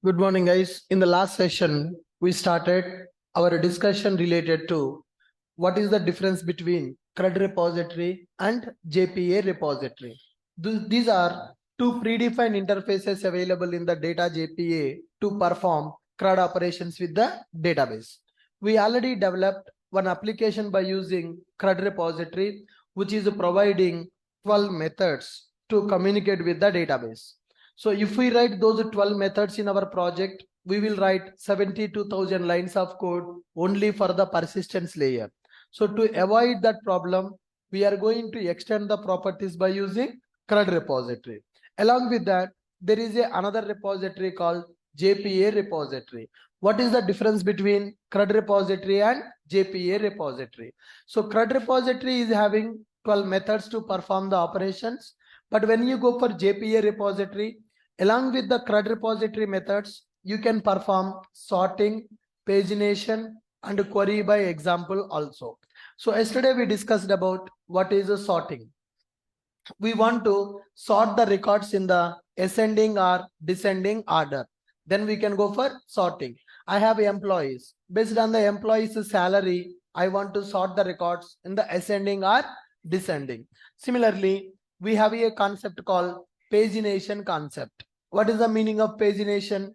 Good morning, guys. In the last session, we started our discussion related to what is the difference between CRUD repository and JPA repository. These are two predefined interfaces available in the data JPA to perform CRUD operations with the database. We already developed one application by using CRUD repository, which is providing 12 methods to communicate with the database. So if we write those 12 methods in our project, we will write 72,000 lines of code only for the persistence layer. So to avoid that problem, we are going to extend the properties by using CRUD repository. Along with that, there is another repository called JPA repository. What is the difference between CRUD repository and JPA repository? So CRUD repository is having 12 methods to perform the operations. But when you go for JPA repository, along with the CRUD repository methods, you can perform sorting, pagination, and query by example also. So yesterday we discussed about what is a sorting. We want to sort the records in the ascending or descending order. Then we can go for sorting. I have employees. Based on the employee's salary, I want to sort the records in the ascending or descending. Similarly, we have a concept called pagination concept. What is the meaning of pagination?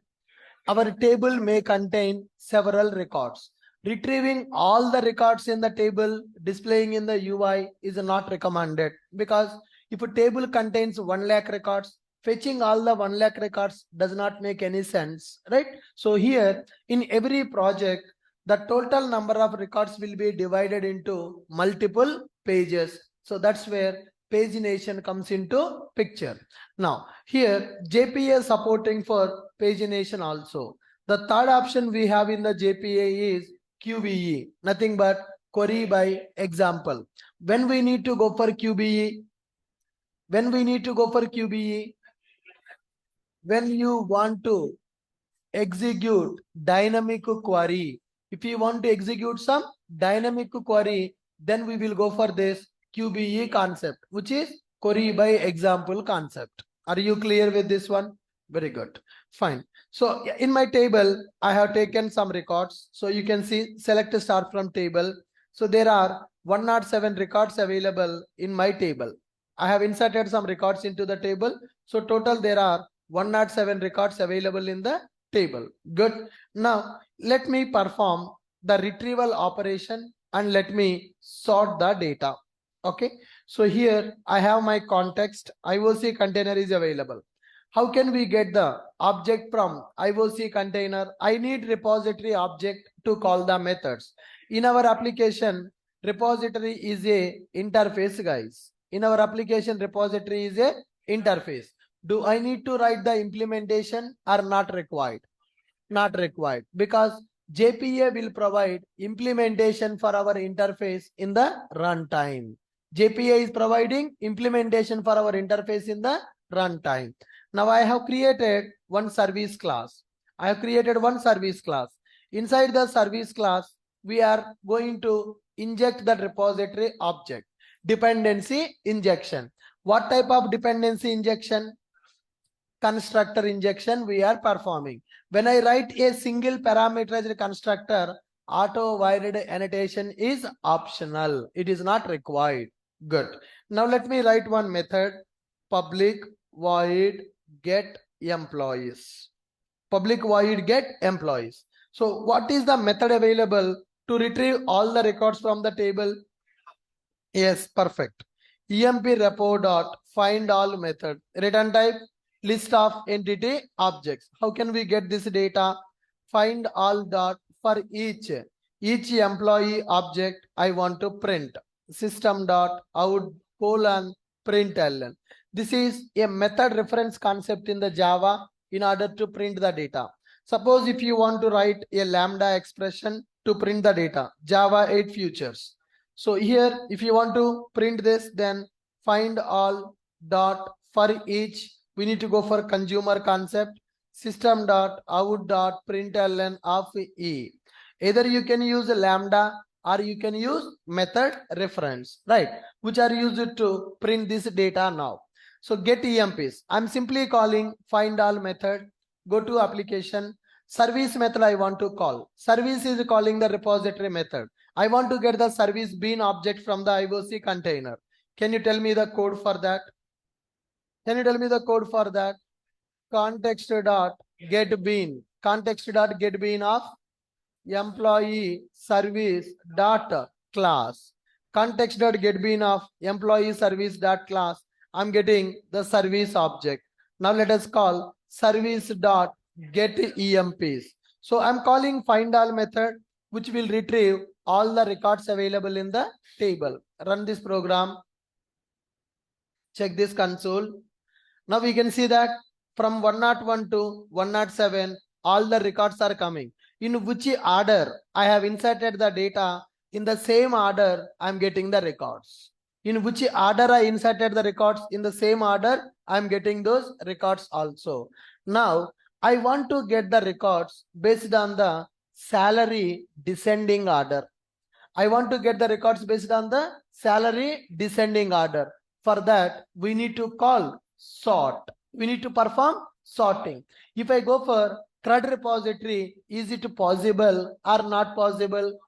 Our table may contain several records. Retrieving all the records in the table, displaying in the UI is not recommended, because if a table contains 1 lakh records, fetching all the 1 lakh records does not make any sense, right? So here in every project, the total number of records will be divided into multiple pages. So that's where pagination comes into picture. Now here JPA supporting for pagination also. The third option we have in the JPA is QBE, nothing but query by example. When we need to go for QBE, when you want to execute dynamic query, if you want to execute some dynamic query, then we will go for this QBE concept, which is query by example concept. Are you clear with this one? Very good. Fine. So in my table, I have taken some records. So you can see select start from table. So there are 107 records available in my table. I have inserted some records into the table. So total there are 107 records available in the table. Good. Now let me perform the retrieval operation and let me sort the data. Okay. So here I have my context. IOC container is available. How can we get the object from IOC container? I need repository object to call the methods. In our application, repository is a interface, guys. In our application, repository is a interface. Do I need to write the implementation or not required? Not required, because JPA will provide implementation for our interface in the runtime. JPA is providing implementation for our interface in the runtime. Now I have created one service class. Inside the service class, we are going to inject the repository object. Dependency injection. What type of dependency injection? Constructor injection we are performing. When I write a single parameterized constructor, auto void annotation is optional. It is not required. Good. Now let me write one method, public void get employees. Public void get employees. So what is the method available to retrieve all the records from the table? Yes, perfect. emp repo dot find all method. Return type list of entity objects. How can we get this data? Find all dot for each employee object I want to print. System dot out colon println. This is a method reference concept in the Java in order to print the data. Suppose if you want to write a lambda expression to print the data, Java 8 futures. So here, if you want to print this, then find all dot for each. We need to go for consumer concept, system dot out dot println of e. Either you can use a lambda or you can use method reference, right? Which are used to print this data now. So get EMPs. I'm simply calling find all method. Go to application. Service method I want to call. Service is calling the repository method. I want to get the service bean object from the IOC container. Can you tell me the code for that? Can you tell me the code for that? Context dot get bean. Context dot get bean of employee service dot class. Context dot get bean of employee service dot class. I'm getting the service object. Now let us call service dot get EMPs. So I'm calling find all method, which will retrieve all the records available in the table. Run this program. Check this console. Now we can see that from 101 to 107, all the records are coming. In which order I have inserted the data, in the same order I am getting the records. In which order I inserted the records, in the same order I am getting those records also. Now I want to get the records based on the salary descending order. I want to get the records based on the salary descending order. For that, we need to call sort. We need to perform sorting. If I go for CRUD repository, is it possible or not possible?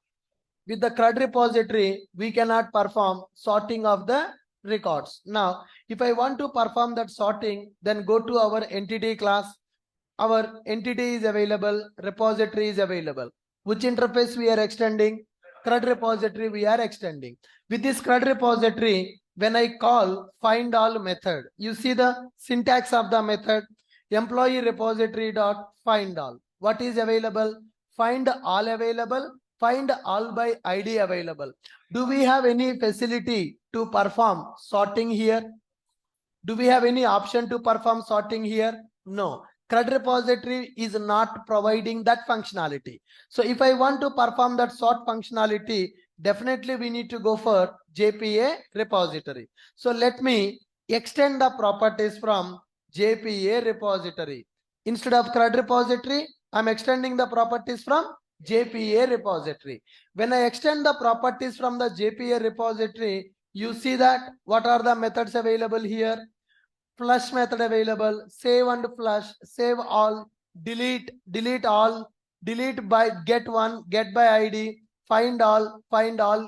With the CRUD repository, we cannot perform sorting of the records. Now, if I want to perform that sorting, then go to our entity class. Our entity is available, repository is available. Which interface we are extending? CRUD repository we are extending. With this CRUD repository, when I call find all method, you see the syntax of the method, employee repository dot find all. What is available? Find all available, find all by ID available. Do we have any facility to perform sorting here? Do we have any option to perform sorting here? No. CRUD repository is not providing that functionality. So if I want to perform that sort functionality, definitely we need to go for JPA repository. So let me extend the properties from JPA repository. Instead of CRUD repository, I'm extending the properties from JPA repository. When I extend the properties from the JPA repository, you see that what are the methods available here? Flush method available, save and flush, save all, delete, delete all, delete by get one, get by ID, find all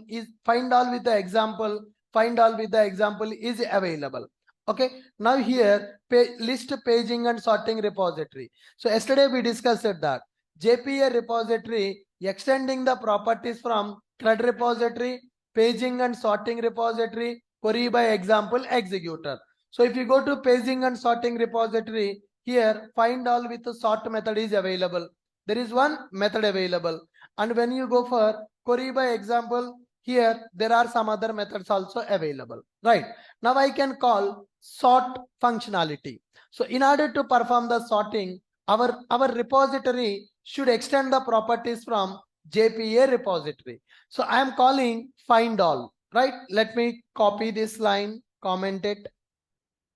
is find all with the example, find all with the example is available. Okay, now here list paging and sorting repository. So yesterday we discussed that JPA repository extending the properties from CRUD repository, paging and sorting repository, query by example executor. So if you go to paging and sorting repository, here find all with the sort method is available. There is one method available. And when you go for query by example, here there are some other methods also available. Right. Now I can call sort functionality. So in order to perform the sorting, our repository should extend the properties from JPA repository. So I am calling find all. Right. Let me copy this line, comment it.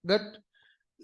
Good.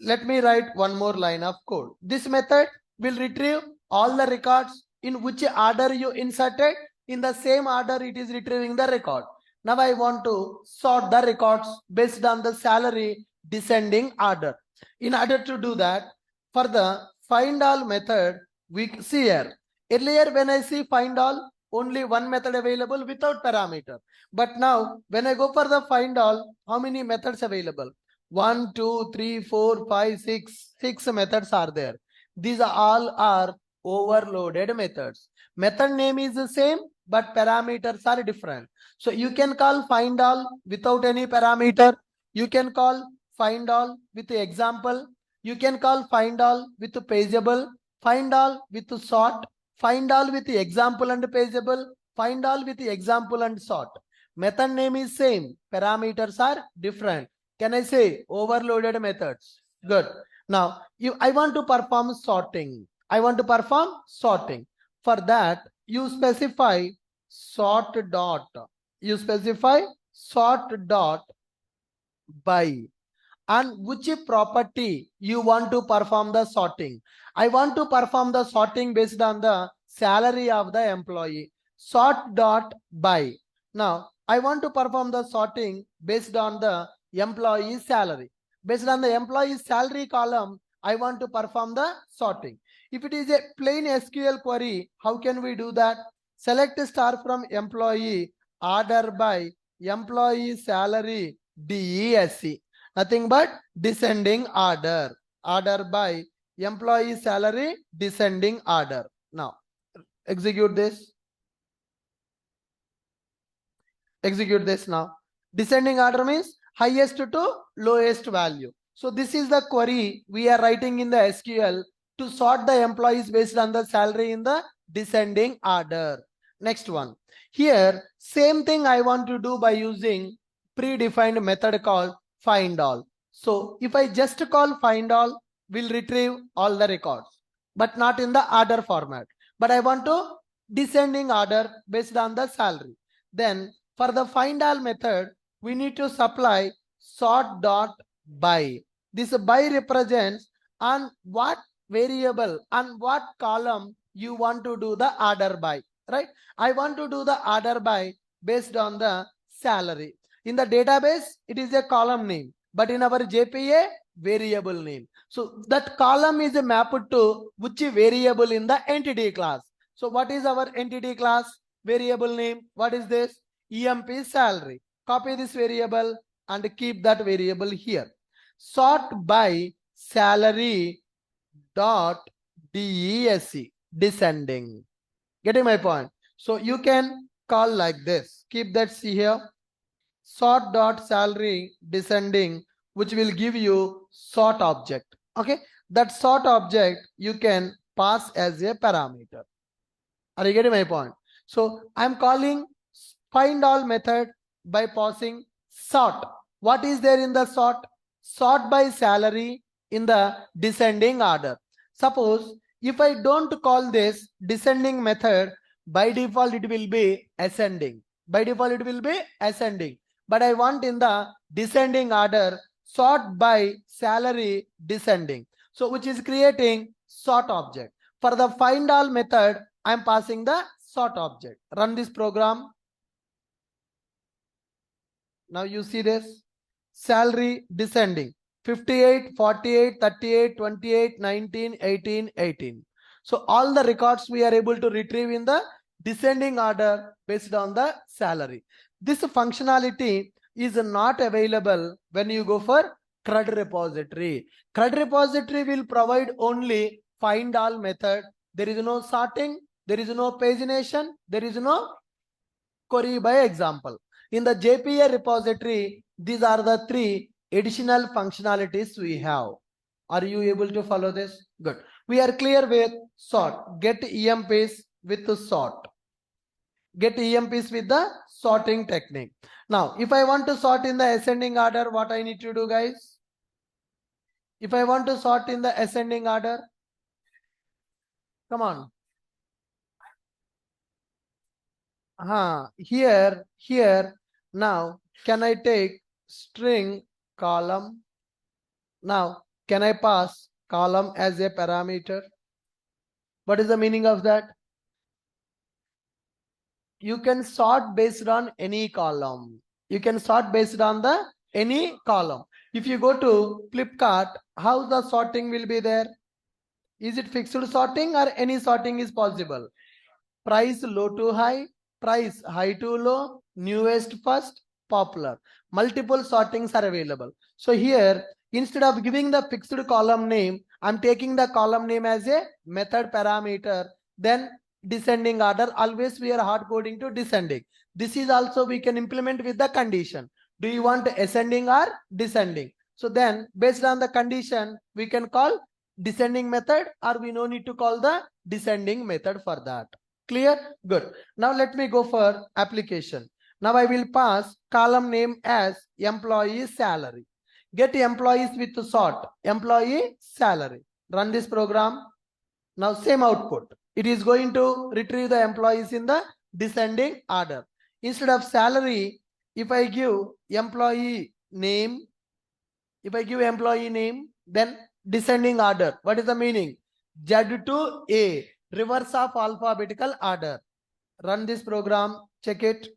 Let me write one more line of code. This method will retrieve all the records in which order you inserted. In the same order, it is retrieving the record. Now I want to sort the records based on the salary descending order. In order to do that, for the find all method, we see here. Earlier, when I see find all, only one method available without parameter. But now, when I go for the find all, how many methods available? 1, 2, 3, 4, 5, 6. 6 methods are there. These all are overloaded methods. Method name is the same, but parameters are different. So you can call find all without any parameter. You can call find all with the example. You can call find all with the pageable. Find all with the sort. Find all with the example and pageable. Find all with the example and sort. Method name is same. Parameters are different. Can I say overloaded methods? Good. Now, I want to perform sorting. I want to perform sorting. For that, you specify sort dot. You specify sort dot by. And which property you want to perform the sorting? I want to perform the sorting based on the salary of the employee. Sort dot by. Now, I want to perform the sorting based on the employee salary. Based on the employee salary column, I want to perform the sorting. If it is a plain SQL query, how can we do that? Select star from employee, order by employee salary, DESC. Nothing but descending order. Order by employee salary, descending order. Now, execute this. Execute this now. Descending order means highest to lowest value. So this is the query we are writing in the SQL to sort the employees based on the salary in the descending order. Next one. Here, same thing I want to do by using predefined method called find all. So if I just call find all, will retrieve all the records, but not in the order format. But I want to descending order based on the salary. Then for the find all method, we need to supply sort dot by. This by represents on what variable, on what column you want to do the order by, right? I want to do the order by based on the salary. In the database, it is a column name, but in our JPA, variable name. So that column is mapped to which variable in the entity class. So what is our entity class variable name? What is this? EMP salary. Copy this variable and keep that variable here. Sort by salary dot DESC, descending. Getting my point? So you can call like this. Keep that C here. Sort dot salary descending, which will give you sort object. Okay, that sort object you can pass as a parameter. Are you getting my point? So I'm calling find all method by passing sort. What is there in the sort? Sort by salary in the descending order. Suppose if I don't call this descending method, by default it will be ascending. By default it will be ascending. But I want in the descending order sort by salary descending. So which is creating sort object. For the find all method, I am passing the sort object. Run this program. Now you see this salary descending 58, 48, 38, 28, 19, 18, 18. So all the records we are able to retrieve in the descending order based on the salary. This functionality is not available when you go for CRUD repository. CRUD repository will provide only find all method. There is no sorting, there is no pagination, there is no query by example. In the JPA repository, these are the three additional functionalities we have. Are you able to follow this? Good. We are clear with sort. Get EMPs with the sort. Get EMPs with the sorting technique. Now, if I want to sort in the ascending order, what I need to do, guys? If I want to sort in the ascending order, come on. Here, now, can I take string column? Now, can I pass column as a parameter? What is the meaning of that? You can sort based on any column. You can sort based on the any column. If you go to Flipkart, how the sorting will be there? Is it fixed sorting or any sorting is possible? Price low to high, price high to low, newest first, popular. Multiple sortings are available. So here, instead of giving the fixed column name, I'm taking the column name as a method parameter. Then descending order, always we are hard coding to descending. This is also we can implement with the condition. Do you want ascending or descending? So then based on the condition, we can call descending method, or we no need to call the descending method for that. Clear? Good. Now let me go for application. Now I will pass column name as employee salary. Get employees with sort, employee salary. Run this program. Now same output. It is going to retrieve the employees in the descending order. Instead of salary, if I give employee name, then descending order. What is the meaning? Z to A, reverse of alphabetical order. Run this program, check it.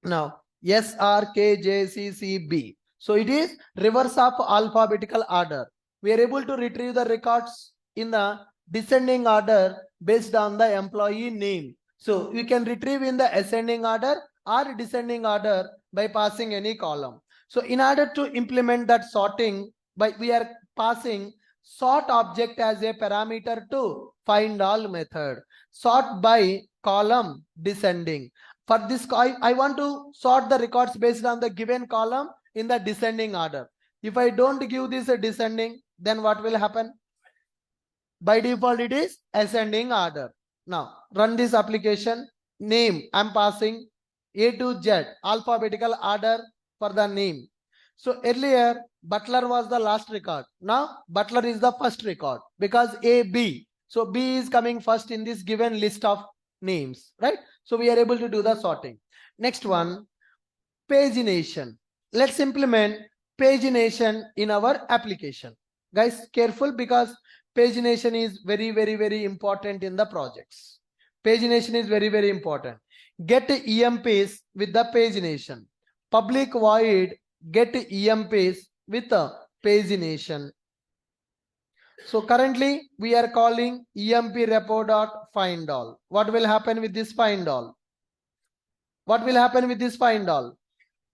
Now, S, R, K, J, C, C, B. So it is reverse of alphabetical order. We are able to retrieve the records in the descending order based on the employee name. So you can retrieve in the ascending order or descending order by passing any column. So in order to implement that sorting, we are passing sort object as a parameter to find all method. Sort by column descending. For this, I want to sort the records based on the given column in the descending order. If I don't give this a descending, then what will happen? By default, it is ascending order. Now, run this application. Name, I'm passing A to Z, alphabetical order for the name. So earlier, Butler was the last record. Now, Butler is the first record because A, B. So B is coming first in this given list of names, right? So we are able to do the sorting. Next one, pagination. Let's implement pagination in our application. Guys, careful because pagination is very important in the projects. Pagination is very important. Get EMPs with the pagination. Public void get EMPs with the pagination. So currently we are calling emp repo.findAll. What will happen with this findAll? What will happen with this findAll?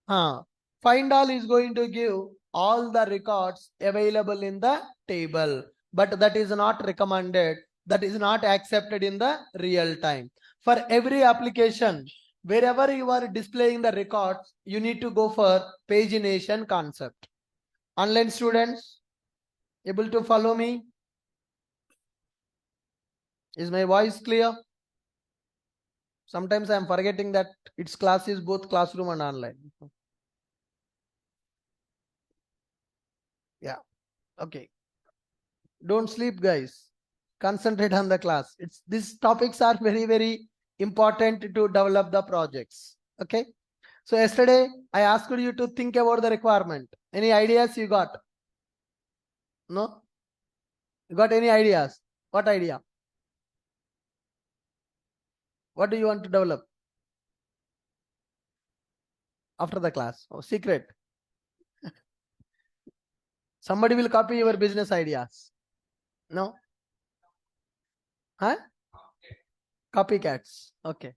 FindAll is going to give all the records available in the table, but that is not recommended. That is not accepted in the real time. For every application, wherever you are displaying the records, you need to go for pagination concept. Online students, able to follow me? Is my voice clear? Sometimes I am forgetting that its class is both classroom and online. Yeah. Okay. Don't sleep, guys. Concentrate on the class. These topics are very important to develop the projects. Okay. So yesterday I asked you to think about the requirement. Any ideas you got? No? You got any ideas? What idea? What do you want to develop? After the class? Oh, secret. Somebody will copy your business ideas. No? Huh? Copycats. Okay.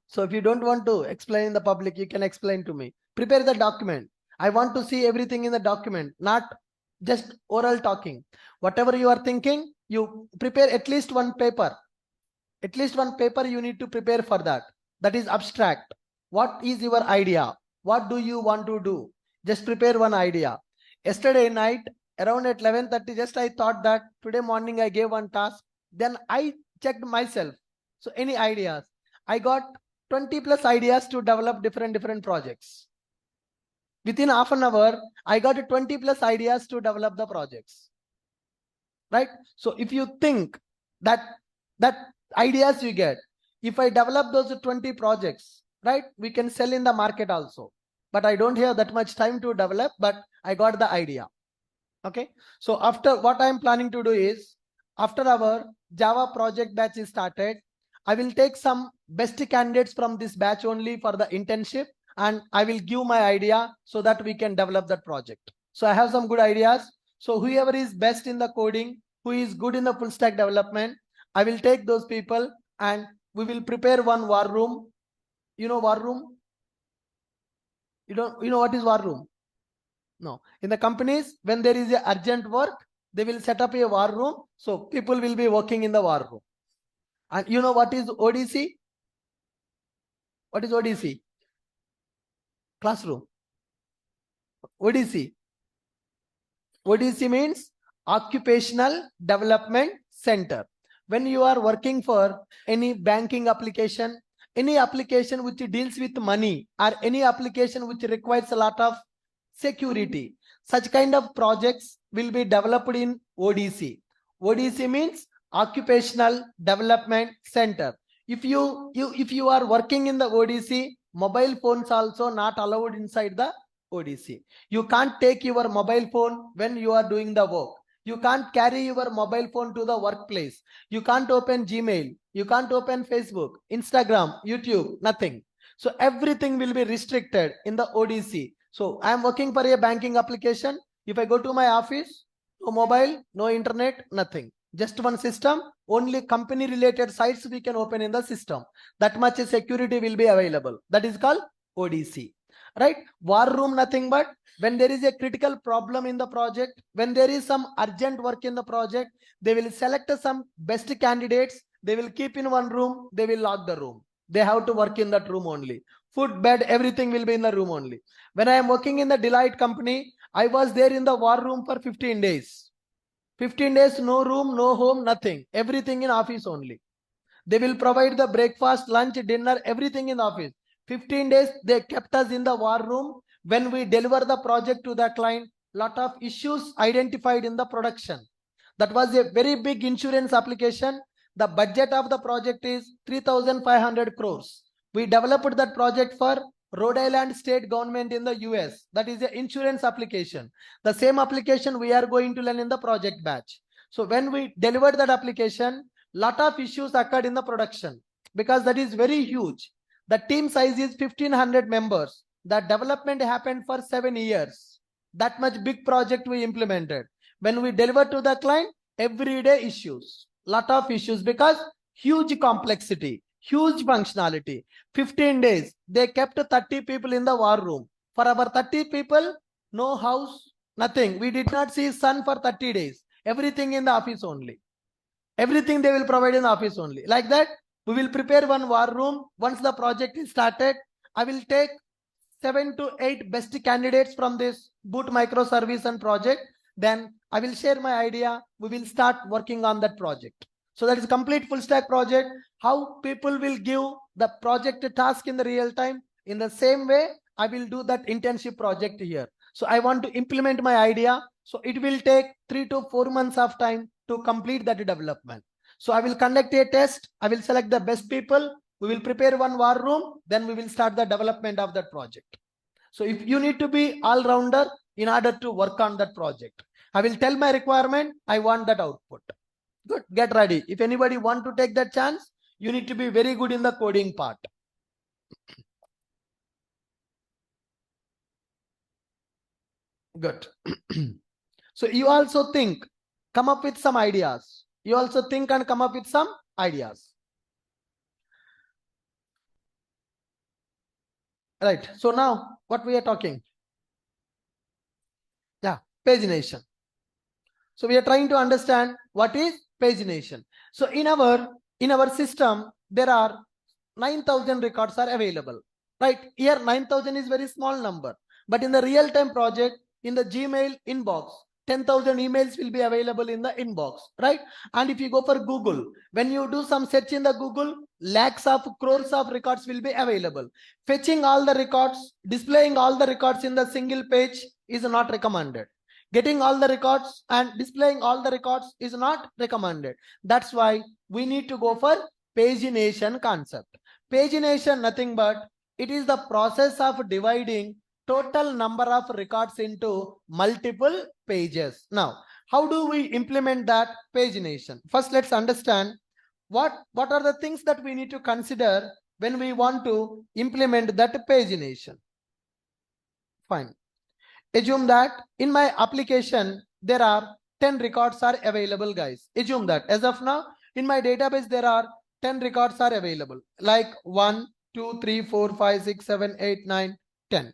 So if you don't want to explain in the public, you can explain to me. Prepare the document. I want to see everything in the document, not just oral talking. Whatever you are thinking, you prepare at least one paper. At least one paper you need to prepare for that. That is abstract. What is your idea? What do you want to do? Just prepare one idea. Yesterday night, around at 11:30, just I thought that today morning I gave one task. Then I checked myself. So any ideas? I got 20+ ideas to develop different projects. Within half an hour, I got 20+ ideas to develop the projects. Right? So if you think that ideas you get, if I develop those 20 projects, right, we can sell in the market also. But I don't have that much time to develop, but I got the idea. Okay. So after what I'm planning to do is, after our Java project batch is started, I will take some best candidates from this batch only for the internship, and I will give my idea so that we can develop that project. So I have some good ideas. So whoever is best in the coding, who is good in the full stack development, I will take those people and we will prepare one war room. You know war room? You know what is war room? No. In the companies, when there is a urgent work, they will set up a war room. So people will be working in the war room. And you know what is ODC? What is ODC? Classroom. ODC. ODC means Occupational Development Center. When you are working for any banking application, any application which deals with money, or any application which requires a lot of security, such kind of projects will be developed in ODC. ODC means Occupational Development Center. If you are working in the ODC, mobile phones also not allowed inside the ODC. You can't take your mobile phone when you are doing the work. You can't carry your mobile phone to the workplace. You can't open Gmail. You can't open Facebook, Instagram, YouTube, nothing. So everything will be restricted in the ODC. So I am working for a banking application. If I go to my office, no mobile, no internet, nothing. Just one system, only company related sites we can open in the system. That much security will be available. That is called ODC, right? War room, nothing but when there is a critical problem in the project, when there is some urgent work in the project, they will select some best candidates. They will keep in one room. They will lock the room. They have to work in that room only. Food, bed, everything will be in the room only. When I am working in the Deloitte company, I was there in the war room for 15 days. 15 days, no room, no home, nothing. Everything in office only. They will provide the breakfast, lunch, dinner, everything in the office. 15 days, they kept us in the war room. When we deliver the project to the client, lot of issues identified in the production. That was a very big insurance application. The budget of the project is 3,500 crores. We developed that project for Rhode Island state government in the US. That is an insurance application. The same application we are going to learn in the project batch. So when we delivered that application, lot of issues occurred in the production because that is very huge. The team size is 1,500 members. The development happened for 7 years. That much big project we implemented. When we deliver to the client, everyday issues, lot of issues because huge complexity, huge functionality. 15 days, they kept 30 people in the war room. For our 30 people, no house, nothing. We did not see sun for 30 days. Everything in the office only. Everything they will provide in the office only. Like that, we will prepare one war room. Once the project is started, I will take 7 to 8 best candidates from this boot microservice and project. Then I will share my idea. We will start working on that project. So that is complete full stack project. How people will give the project task in the real time. In the same way, I will do that internship project here. So I want to implement my idea. So it will take 3 to 4 months of time to complete that development. So I will conduct a test. I will select the best people. We will prepare one war room. Then we will start the development of that project. So if you need to be all-rounder in order to work on that project, I will tell my requirement. I want that output. Good. Get ready. If anybody want to take that chance, you need to be very good in the coding part. Good. So you also think, come up with some ideas. You also think and come up with some ideas. Right. So now what we are talking? Yeah, pagination. So we are trying to understand what is pagination. So in our system, there are 9,000 records are available. Right. Here 9,000 is very small number. But in the real-time project, in the Gmail inbox, 10,000 emails will be available in the inbox, right? And if you go for Google, when you do some search in the Google, lakhs of crores of records will be available. Fetching all the records, displaying all the records in the single page is not recommended. Getting all the records and displaying all the records is not recommended. That's why we need to go for pagination concept. Pagination, nothing but it is the process of dividing total number of records into multiple pages. Now, how do we implement that pagination? First, let's understand what are the things that we need to consider when we want to implement that pagination. Fine. Assume that in my application, there are 10 records are available, guys. Assume that as of now, in my database, there are 10 records are available, like 1, 2, 3, 4, 5, 6, 7, 8, 9, 10.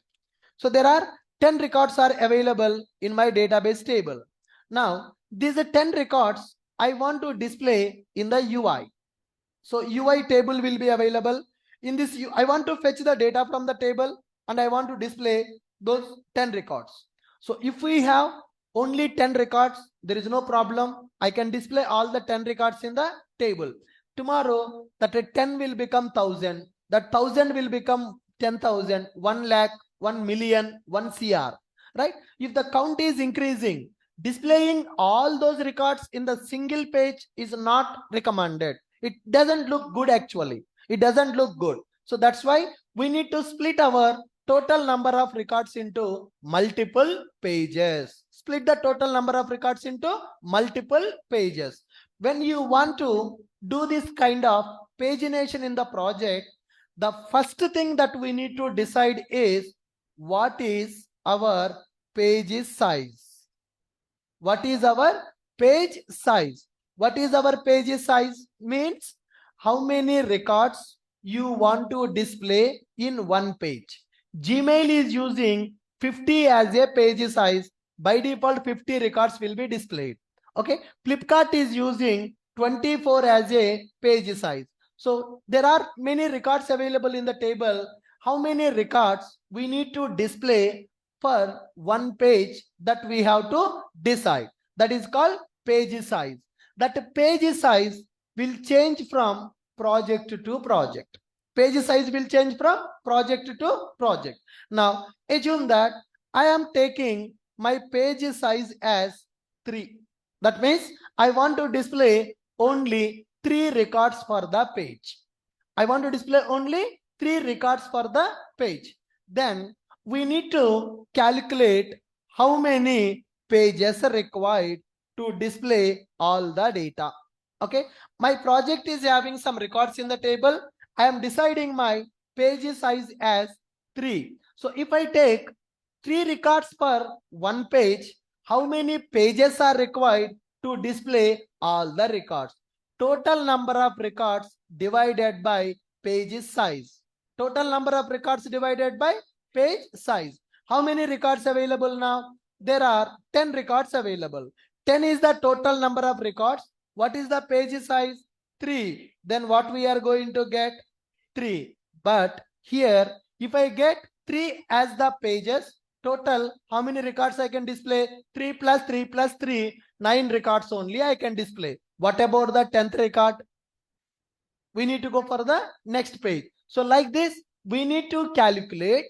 So there are 10 records are available in my database table. Now, these 10 records I want to display in the UI. So UI table will be available. In this, I want to fetch the data from the table and I want to display those 10 records. So if we have only 10 records, there is no problem. I can display all the 10 records in the table. Tomorrow, that 10 will become 1,000. That 1,000 will become 10,000, 1 lakh, 1 million, 1 CR, right? If the count is increasing, displaying all those records in the single page is not recommended. It doesn't look good actually. It doesn't look good. So that's why we need to split our total number of records into multiple pages. Split the total number of records into multiple pages. When you want to do this kind of pagination in the project, the first thing that we need to decide is what is our page size. What is our page size? What is our page size? Means how many records you want to display in one page. Gmail is using 50 as a page size. By default, 50 records will be displayed. Okay. Flipkart is using 24 as a page size. So there are many records available in the table. How many records we need to display for one page, that we have to decide. That is called page size. That page size will change from project to project. Page size will change from project to project. Now assume that I am taking my page size as 3. That means I want to display only 3 records for the page. I want to display only 3 records for the page. Then we need to calculate how many pages are required to display all the data. Okay, my project is having some records in the table. I am deciding my page size as 3. So if I take 3 records per one page, how many pages are required to display all the records? Total number of records divided by page size. Total number of records divided by page size. How many records available now? There are 10 records available. 10 is the total number of records. What is the page size? 3. Then what we are going to get? 3. But here, if I get 3 as the pages, total how many records I can display? 3 plus 3 plus 3, 9 records only I can display. What about the 10th record? We need to go for the next page. So like this, we need to calculate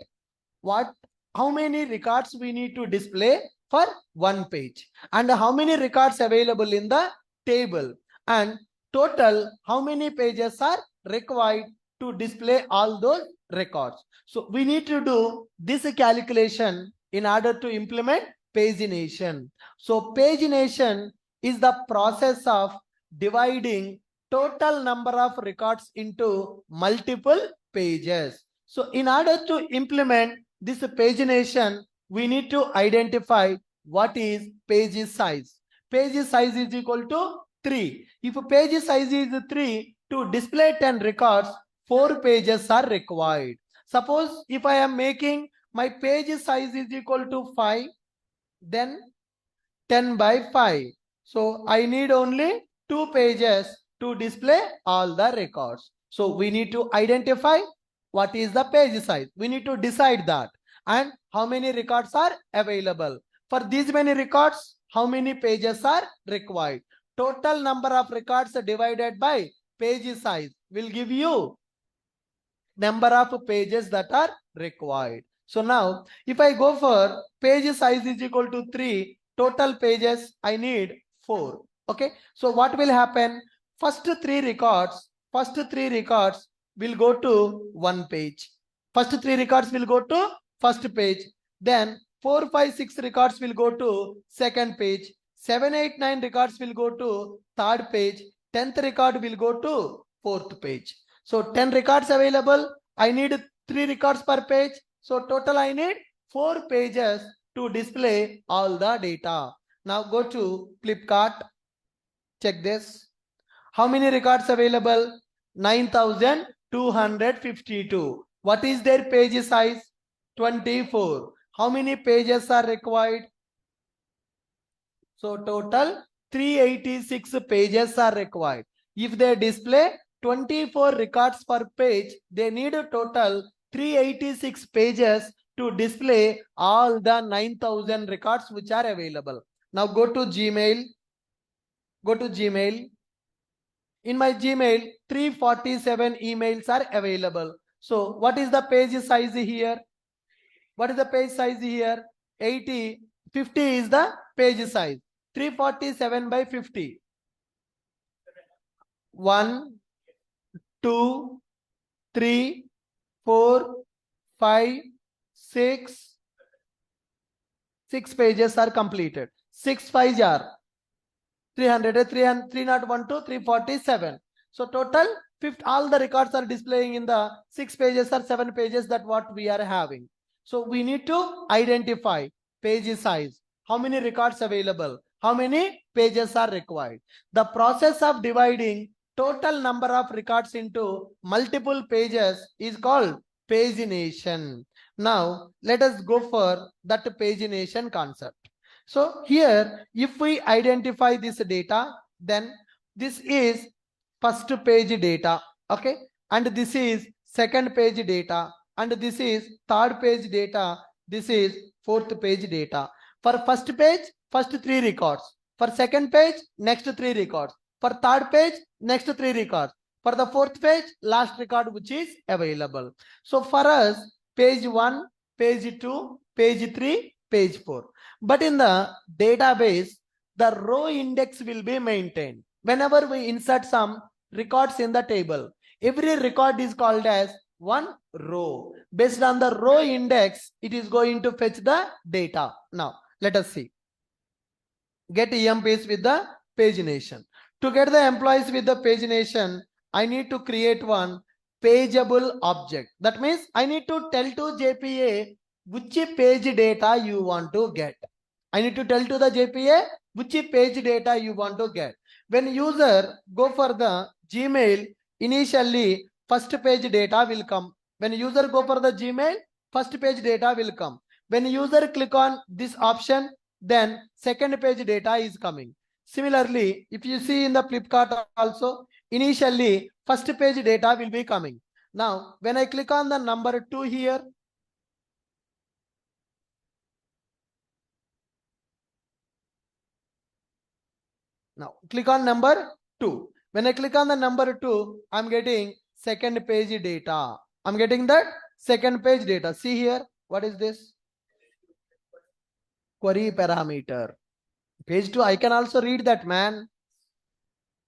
how many records we need to display for one page, and how many records available in the table, and total how many pages are required to display all those records. So we need to do this calculation in order to implement pagination. So pagination is the process of dividing total number of records into multiple pages. So in order to implement this pagination, we need to identify what is page size. Page size is equal to 3. If page size is 3, to display 10 records, 4 pages are required. Suppose if I am making my page size is equal to 5, then 10 by 5. So I need only 2 pages to display all the records. So we need to identify what is the page size. We need to decide that, and how many records are available. For these many records, how many pages are required? Total number of records divided by page size will give you number of pages that are required. So now if I go for page size is equal to 3, total pages I need 4. Okay, so what will happen? First 3 records will go to one page. First 3 records will go to first page. Then 4, 5, 6 records will go to second page. 7, 8, 9 records will go to third page. 10th record will go to fourth page. So 10 records available. I need 3 records per page. So total I need 4 pages to display all the data. Now go to Flipkart. Check this. How many records available? 9,252. What is their page size? 24. How many pages are required? So total 386 pages are required. If they display 24 records per page, they need a total 386 pages to display all the 9,000 records which are available. Now go to Gmail. Go to Gmail. In my Gmail, 347 emails are available. So what is the page size here? What is the page size here? 50 is the page size. 347 by 50. 1, 2, 3, 4, 5, 6. 6 pages are completed. 6 5s are 300, 301 to 347. So total all the records are displaying in the 6 pages or 7 pages that what we are having. So we need to identify page size, how many records available, how many pages are required. The process of dividing total number of records into multiple pages is called pagination. Now let us go for that pagination concept. So here, if we identify this data, then this is first page data, okay, and this is second page data, and this is third page data, this is fourth page data. For first page, first 3 records. For second page, next 3 records. For third page, next 3 records. For the fourth page, last record which is available. So for us, page 1, page 2, page 3, page 4. But in the database, the row index will be maintained. Whenever we insert some records in the table, every record is called as one row. Based on the row index, it is going to fetch the data. Now, let us see. Get EMPs with the pagination. To get the employees with the pagination, I need to create one pageable object. That means I need to tell to JPA which page data you want to get. I need to tell to the JPA which page data you want to get. When user go for the Gmail, initially first page data will come. When user go for the Gmail, first page data will come. When user click on this option, then second page data is coming. Similarly, if you see in the Flipkart also, initially first page data will be coming. Now, when I click on the number 2 here, now click on number 2. When I click on the number 2, I'm getting second page data. I'm getting that second page data. See here, what is this? Query parameter. Page 2, I can also read that, man.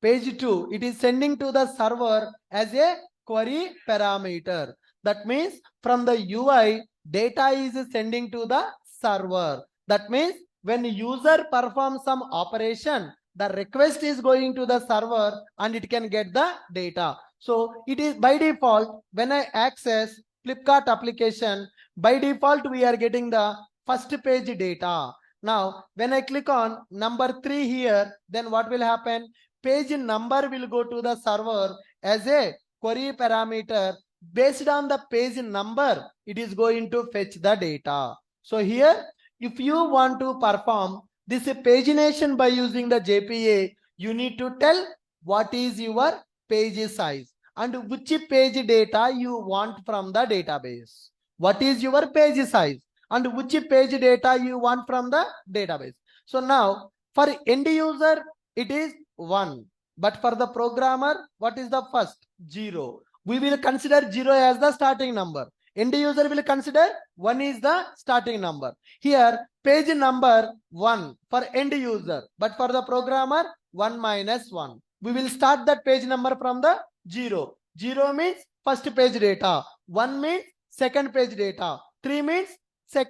Page 2, it is sending to the server as a query parameter. That means from the UI, data is sending to the server. That means when user performs some operation, the request is going to the server and it can get the data. So it is by default, when I access Flipkart application, by default, we are getting the first page data. Now, when I click on number 3 here, then what will happen? Page number will go to the server as a query parameter. Based on the page number, it is going to fetch the data. So here, if you want to perform this pagination by using the JPA, you need to tell what is your page size and which page data you want from the database. What is your page size and which page data you want from the database. So now for end user, it is 1. But for the programmer, what is the first? 0. We will consider 0 as the starting number. End user will consider 1 is the starting number. Here, page number 1 for end user. But for the programmer, 1 minus 1. We will start that page number from the 0. 0 means first page data. 1 means second page data. 3 means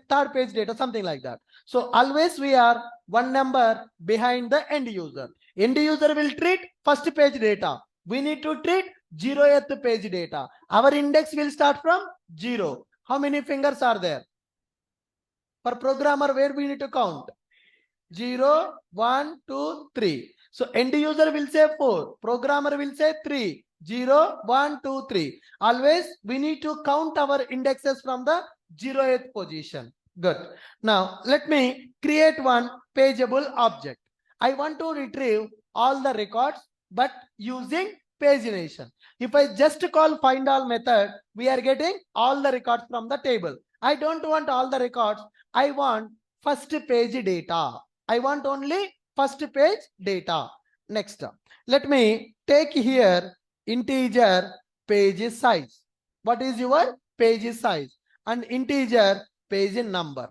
third page data, something like that. So always we are one number behind the end user. End user will treat first page data. We need to treat 0th page data. Our index will start from 0. How many fingers are there? For programmer, where we need to count? 0, 1, 2, 3. So end user will say 4. Programmer will say 3. 0, 1, 2, 3. Always we need to count our indexes from the 0th position. Good. Now let me create one pageable object. I want to retrieve all the records but using pagination. If I just call find all method, we are getting all the records from the table. I don't want all the records. I want first page data. I want only first page data. Next, let me take here integer page size. What is your page size? And integer page number.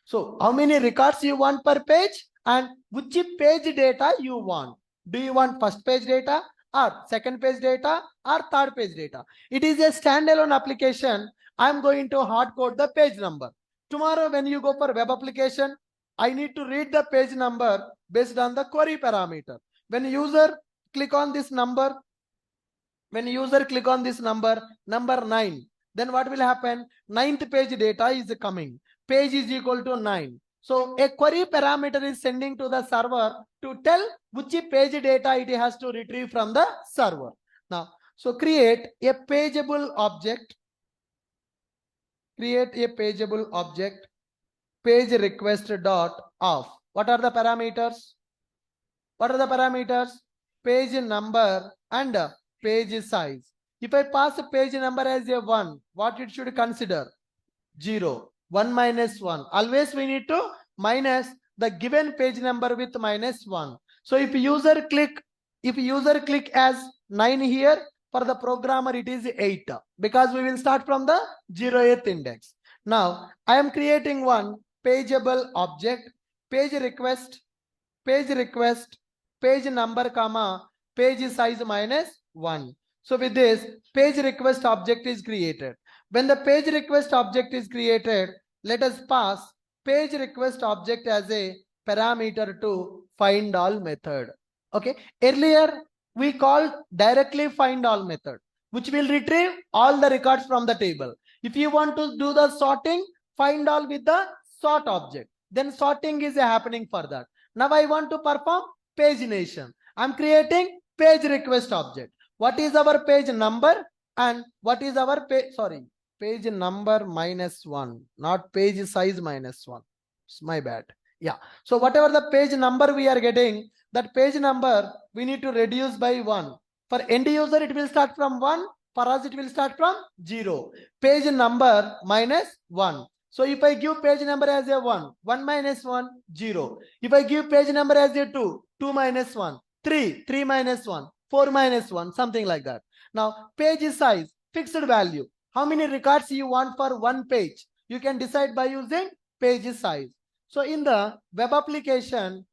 So how many records you want per page and which page data you want? Do you want first page data or second page data or third page data? It is a standalone application. I am going to hard code the page number. Tomorrow when you go for web application, I need to read the page number based on the query parameter. When user click on this number, number 9, then what will happen? Ninth page data is coming. Page is equal to 9. So a query parameter is sending to the server to tell which page data it has to retrieve from the server. Now, so create a pageable object. Create a pageable object. Page request dot off. What are the parameters? What are the parameters? Page number and page size. If I pass a page number as a 1, what it should consider? 0. 1 minus 1. Always we need to minus the given page number with minus 1. So if user click as 9 here, for the programmer it is 8, because we will start from the 0th index. Now I am creating one pageable object, page request, page number comma page size minus 1. So with this, page request object is created. When the page request object is created, let us pass page request object as a parameter to find all method. Okay, earlier we called directly find all method, which will retrieve all the records from the table. If you want to do the sorting, find all with the sort object, then sorting is happening for that. Now I want to perform pagination. I'm creating page request object. What is our page number and what is our page number minus 1, not page size minus 1. It's my bad. Yeah. So whatever the page number we are getting, that page number we need to reduce by 1. For end user, it will start from 1. For us, it will start from 0. Page number minus 1. So if I give page number as a 1, 1 minus 1, 0. If I give page number as a 2, 2 minus 1, 3, 3 minus 1, 4 minus 1, something like that. Now, page size, fixed value. How many records you want for one page? You can decide by using page size. So in the web application,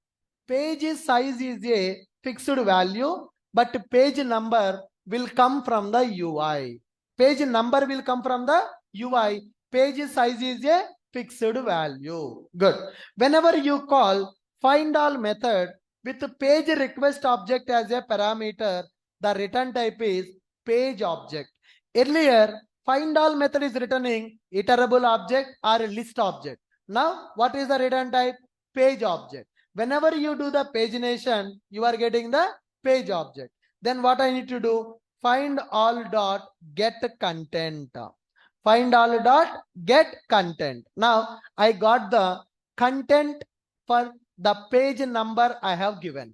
page size is a fixed value, but page number will come from the UI. Page number will come from the UI. Page size is a fixed value. Good. Whenever you call find all method with page request object as a parameter, the return type is page object. Earlier, find all method is returning iterable object or list object. Now, what is the return type? Page object. Whenever you do the pagination, you are getting the page object. Then what I need to do? Find all dot get content. Find all dot get content. Now I got the content for the page number I have given.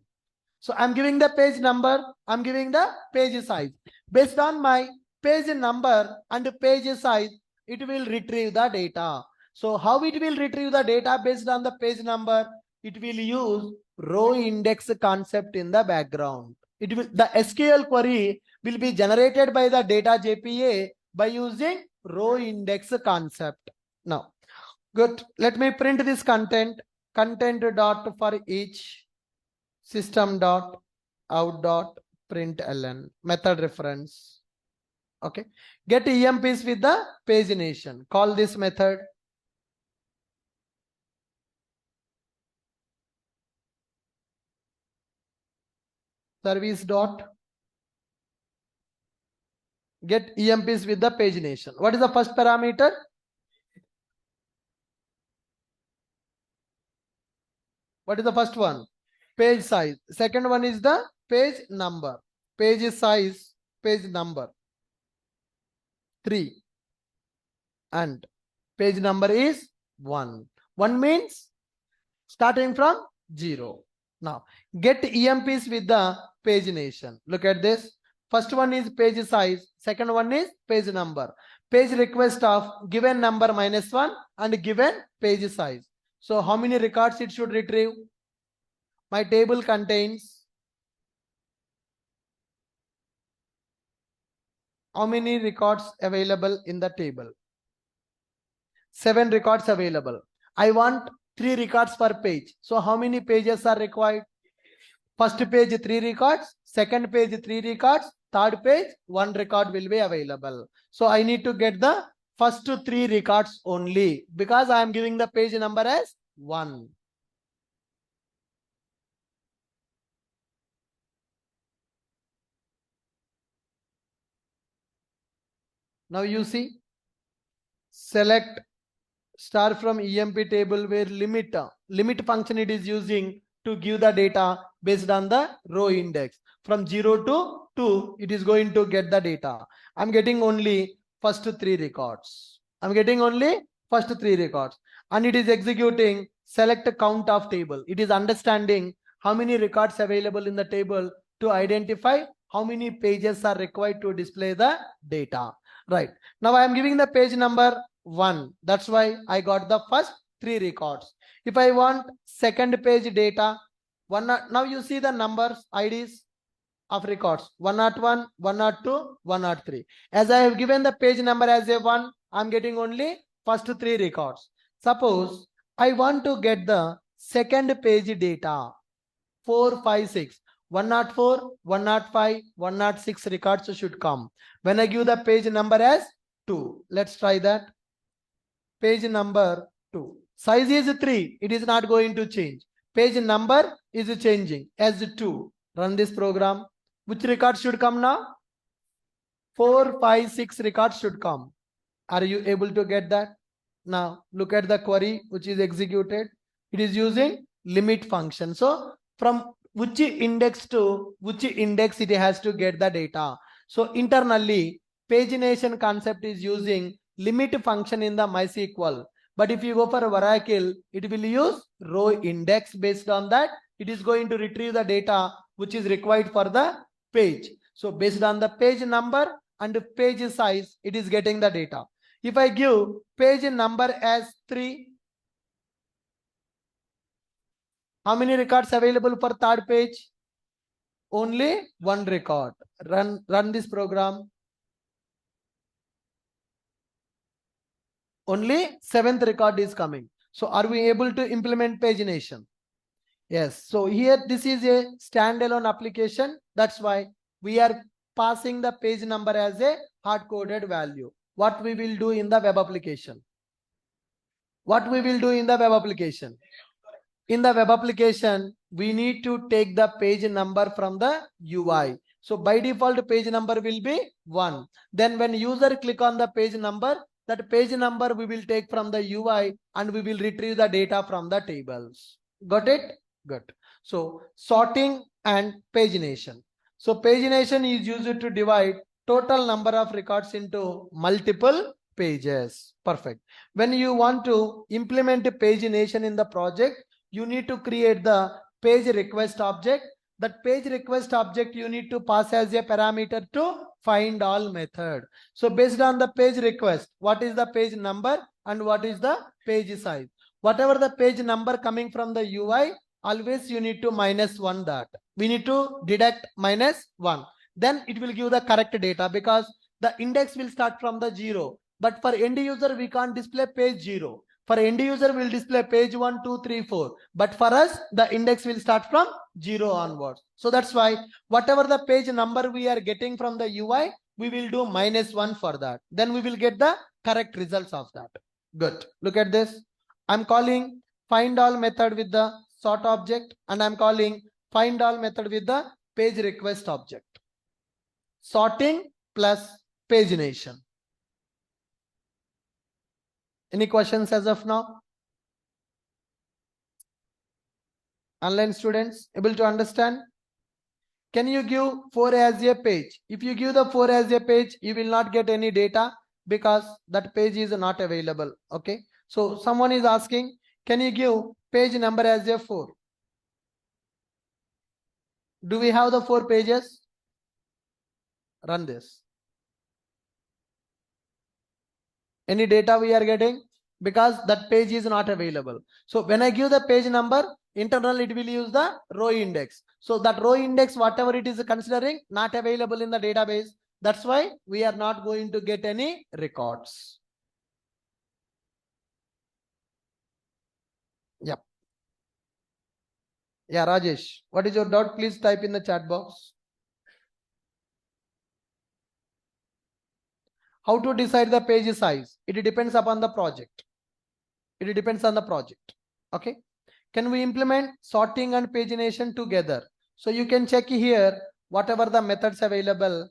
So I'm giving the page number, I'm giving the page size. Based on my page number and page size, it will retrieve the data. So how it will retrieve the data based on the page number? It will use row index concept in the background. The SQL query will be generated by the data JPA by using row index concept. Now, good. Let me print this content. Content dot for each system dot out dot println method reference. Okay. Get EMPs with the pagination. Call this method. Service dot get EMPs with the pagination. What is the first parameter? What is the first one? Page size. Second one is the page number. Page size, page number 3. And page number is 1. 1 means starting from 0. Now, get EMPs with the pagination. Look at this. First one is page size. Second one is page number. Page request of given number minus 1 and given page size. So how many records it should retrieve? My table contains how many records available in the table? 7 records available. I want 3 records per page. So how many pages are required? First page 3 records, second page 3 records, third page 1 record will be available. So I need to get the first 3 records only because I am giving the page number as 1. Now you see select star from EMP table where limit function it is using to give the data based on the row index. From 0 to 2, it is going to get the data. I'm getting only first 3 records. I'm getting only first 3 records. And it is executing select count of table. It is understanding how many records available in the table to identify how many pages are required to display the data. Right. Now I am giving the page number 1. That's why I got the first 3 records. If I want second page data, now you see the numbers, IDs of records 101, 102, 103. As I have given the page number as a 1, I'm getting only first 3 records. Suppose I want to get the second page data 4, 5, 6. 104, 105, 106 records should come. When I give the page number as 2, let's try that. Page number 2. Size is 3. It is not going to change. Page number is changing as 2. Run this program. Which record should come now? 4, 5, 6 records should come. Are you able to get that? Now look at the query which is executed. It is using limit function. So from which index to which index it has to get the data. So internally pagination concept is using limit function in the MySQL. But if you go for Oracle, it will use row index. Based on that, it is going to retrieve the data which is required for the page. So based on the page number and page size, it is getting the data. If I give page number as 3, how many records available for third page? Only 1 record. Run this program. Only 7th record is coming. So are we able to implement pagination? Yes. So here this is a standalone application. That's why we are passing the page number as a hard-coded value. What we will do in the web application? What we will do in the web application? In the web application, we need to take the page number from the UI. So by default, page number will be 1. Then when user click on the page number, that page number we will take from the UI and we will retrieve the data from the tables. Got it? Good. So sorting and pagination. So pagination is used to divide total number of records into multiple pages. Perfect. When you want to implement pagination in the project, you need to create the page request object. That page request object you need to pass as a parameter to find all method. So based on the page request, what is the page number and what is the page size? Whatever the page number coming from the UI, always you need to -1 that. We need to deduct -1. Then it will give the correct data because the index will start from the 0. But for end user, we can't display page 0. For end user, will display page 1, 2, 3, 4. But for us, the index will start from 0 onwards. So that's why whatever the page number we are getting from the UI, we will do -1 for that. Then we will get the correct results of that. Good. Look at this. I'm calling find all method with the sort object, and I'm calling find all method with the page request object. Sorting plus pagination. Any questions as of now? Online students able to understand? Can you give 4 as a page? If you give the 4 as a page, you will not get any data because that page is not available. Okay. So someone is asking, can you give page number as a 4? Do we have the 4 pages? Run this. Any data we are getting? Because that page is not available. So when I give the page number, internally it will use the row index. So that row index, whatever it is considering, not available in the database. That's why we are not going to get any records. Yep. Yeah, Rajesh, what is your doubt? Please type in the chat box. How to decide the page size? It depends upon the project. It depends on the project. Okay. Can we implement sorting and pagination together? So you can check here whatever the methods available.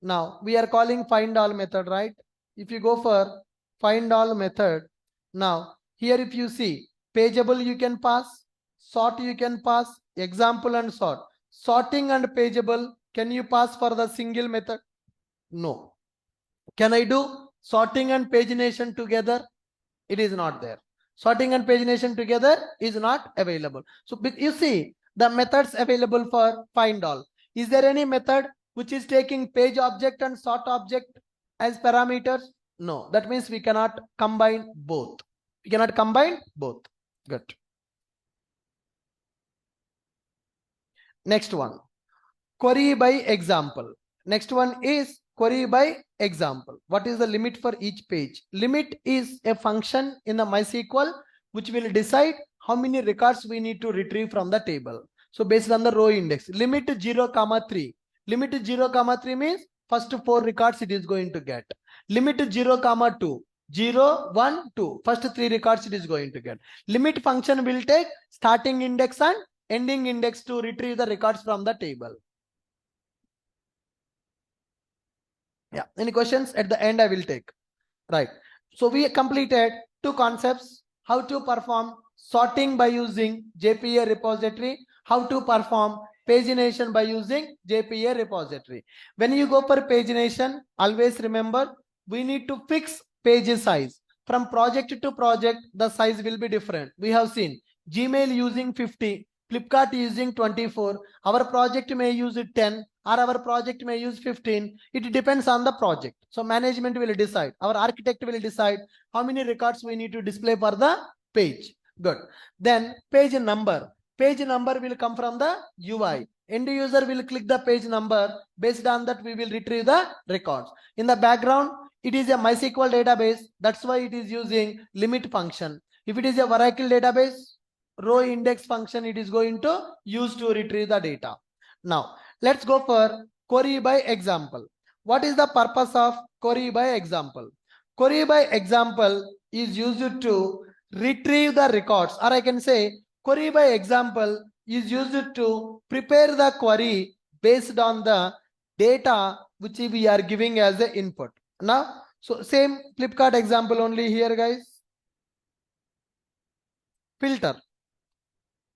Now we are calling find all method, right? If you go for find all method. Now here if you see pageable you can pass, sort you can pass, example and sort. Sorting and pageable, can you pass for the single method? No. Can I do sorting and pagination together? It is not there. Sorting and pagination together is not available. So you see the methods available for find all. Is there any method which is taking page object and sort object as parameters? No, that means we cannot combine both. We cannot combine both. Good. Next one, query by example. Next one is query by example. What is the limit for each page? Limit is a function in the MySQL which will decide how many records we need to retrieve from the table. So based on the row index, limit 0, 3. Limit 0, 3 means first 4 records it is going to get. Limit 0, 2. 0, 1, 2. First 3 records it is going to get. Limit function will take starting index and ending index to retrieve the records from the table. Yeah, any questions at the end I will take. Right. So we completed 2 concepts: how to perform sorting by using JPA repository, how to perform pagination by using JPA repository. When you go for pagination, always remember we need to fix page size. From project to project, the size will be different. We have seen Gmail using 50, Flipkart using 24, our project may use 10, or our project may use 15. It depends on the project. So management will decide, our architect will decide how many records we need to display for the page. Good. Then page number. Page number will come from the UI. End user will click the page number. Based on that, we will retrieve the records. In the background, it is a MySQL database. That's why it is using limit function. If it is a Oracle database, row index function it is going to use to retrieve the data. Now let's go for query by example. What is the purpose of query by example? Query by example is used to retrieve the records, or I can say query by example is used to prepare the query based on the data which we are giving as the input. Now, so same Flipkart example only here, guys. Filter.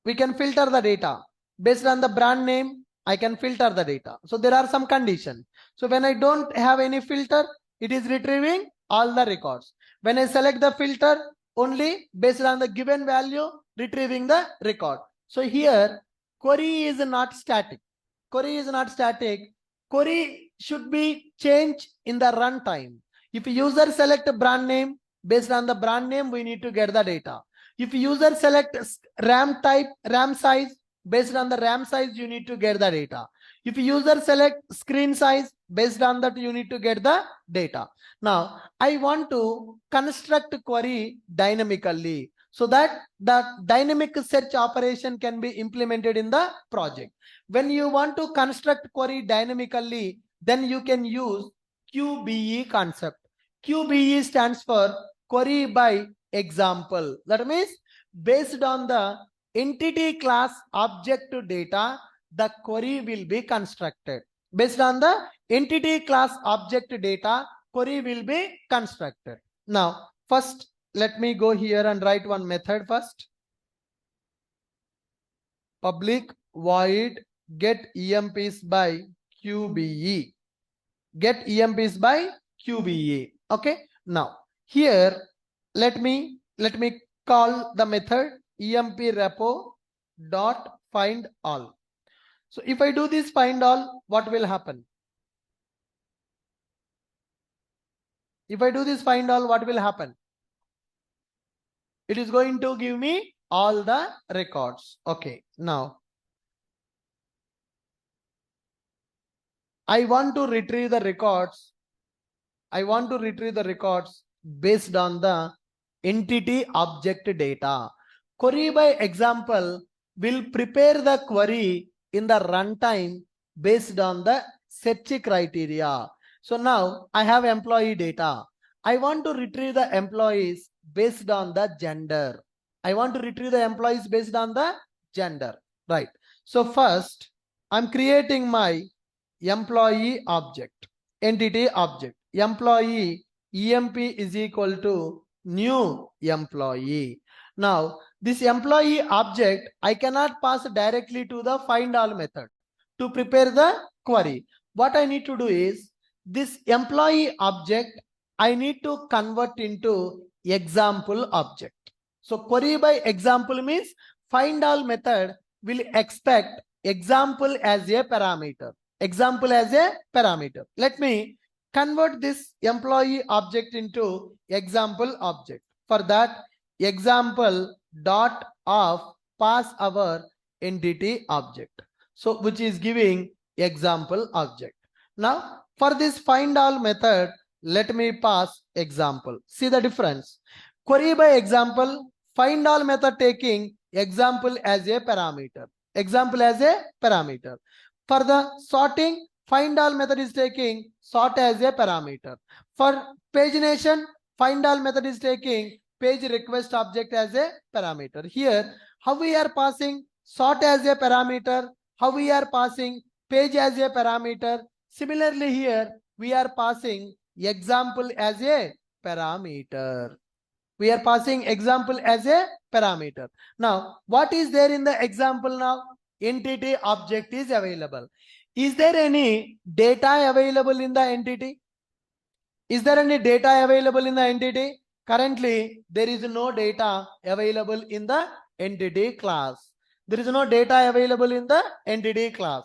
We can filter the data based on the brand name. I can filter the data. So there are some conditions. So when I don't have any filter, it is retrieving all the records. When I select the filter, only based on the given value, retrieving the record. So here query is not static. Query is not static. Query should be changed in the runtime. If user select a brand name, based on the brand name, we need to get the data. If user select RAM type, RAM size, based on the RAM size, you need to get the data. If user select screen size, based on that, you need to get the data. Now, I want to construct query dynamically so that the dynamic search operation can be implemented in the project. When you want to construct query dynamically, then you can use QBE concept. QBE stands for query by example. That means based on the entity class object data, the query will be constructed. Based on the entity class object data, query will be constructed. Now, first, let me go here and write one method first. Public void get EMPs by QBE. Get EMPs by QBE. Okay. Now, here, let me call the method emp repo dot find all. So if I do this find all, what will happen? If I do this find all, what will happen? It is going to give me all the records. Okay. Now I want to retrieve the records. I want to retrieve the records based on the entity object data. Query by example will prepare the query in the runtime based on the search criteria. So now I have employee data. I want to retrieve the employees based on the gender. I want to retrieve the employees based on the gender. Right. So first I'm creating my employee object, entity object. Employee EMP is equal to new employee. Now, this employee object, I cannot pass directly to the find all method to prepare the query. What I need to do is this employee object, I need to convert into example object. So query by example means find all method will expect example as a parameter. Example as a parameter. Let me convert this employee object into example object. For that, example dot of pass our entity object. So which is giving example object. Now for this find all method, let me pass example. See the difference. Query by example, find all method taking example as a parameter. Example as a parameter. For the sorting, find all method is taking sort as a parameter. For pagination, find all method is taking page request object as a parameter. Here, how we are passing sort as a parameter, how we are passing page as a parameter. Similarly here, we are passing example as a parameter. We are passing example as a parameter. Now, what is there in the example now? Entity object is available. Is there any data available in the entity? Is there any data available in the entity? Currently, there is no data available in the entity class. There is no data available in the entity class.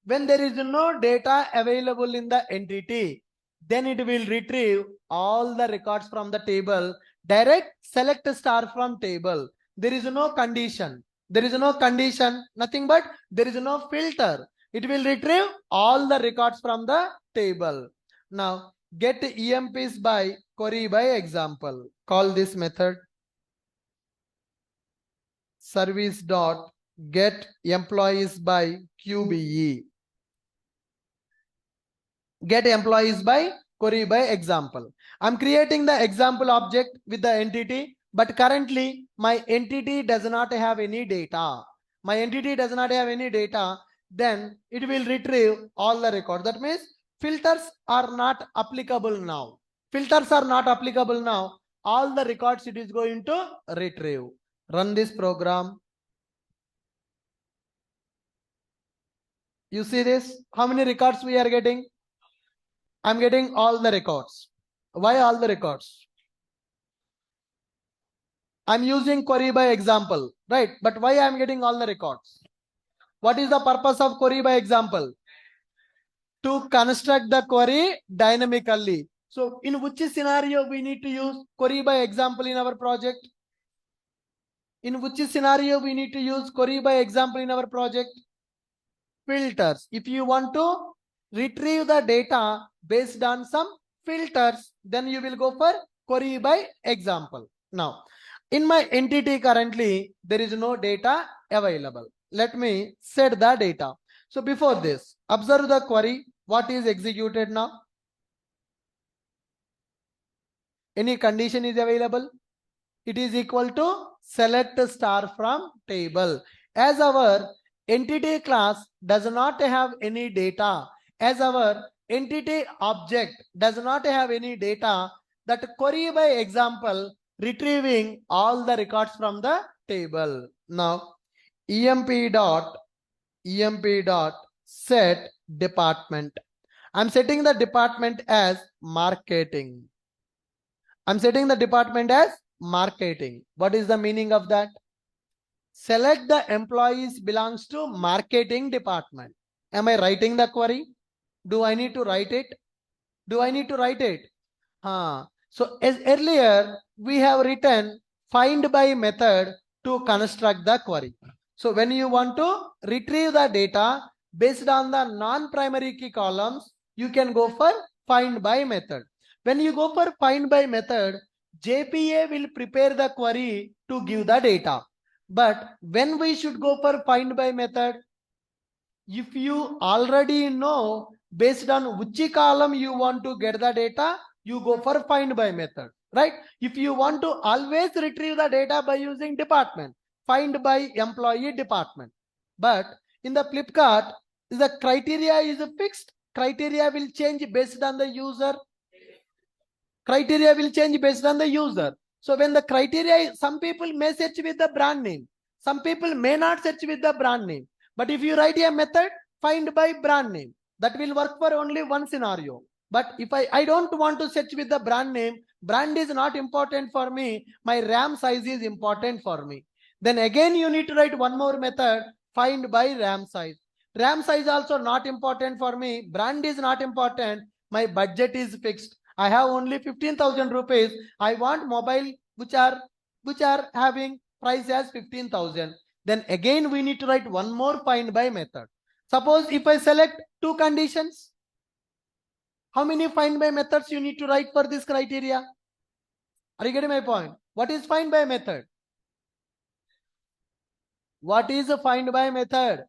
When there is no data available in the entity, then it will retrieve all the records from the table. Direct select star from table. There is no condition. There is no condition, nothing but there is no filter. It will retrieve all the records from the table. Now, get EMPs by query by example. Call this method service dot get employees by QBE. Get employees by query by example. I'm creating the example object with the entity, but currently my entity does not have any data. My entity does not have any data, then it will retrieve all the records. That means filters are not applicable now. Filters are not applicable now. All the records it is going to retrieve. Run this program. You see this? How many records we are getting? I'm getting all the records. Why all the records? I'm using query by example, right? But why I'm getting all the records? What is the purpose of query by example? To construct the query dynamically. So in which scenario we need to use query by example in our project? In which scenario we need to use query by example in our project? Filters. If you want to retrieve the data based on some filters, then you will go for query by example. Now, in my entity currently, there is no data available. Let me set the data. So before this, observe the query. What is executed now? Any condition is available? It is equal to select star from table. As our entity class does not have any data, as our entity object does not have any data, that query by example retrieving all the records from the table. Now emp dot set department. I'm setting the department as marketing. I'm setting the department as marketing. What is the meaning of that? Select the employees belongs to marketing department. Am I writing the query? Do I need to write it? Do I need to write it? So as earlier we have written find by method to construct the query. So when you want to retrieve the data based on the non-primary key columns, you can go for find by method. When you go for find by method, JPA will prepare the query to give the data. But when we should go for find by method, if you already know based on which column you want to get the data, you go for find by method, right? If you want to always retrieve the data by using department, find by employee department. But in the Flipkart, the criteria is fixed. Criteria will change based on the user. Criteria will change based on the user. So when the criteria, some people may search with the brand name. Some people may not search with the brand name. But if you write a method, find by brand name, that will work for only one scenario. But if I don't want to search with the brand name, brand is not important for me, my RAM size is important for me. Then again you need to write one more method, find by RAM size. RAM size also not important for me, brand is not important, my budget is fixed. I have only 15,000 rupees. I want mobile which are having price as 15,000. Then again we need to write one more find by method. Suppose if I select two conditions, how many find by methods you need to write for this criteria? Are you getting my point? What is find by method? What is a find by method?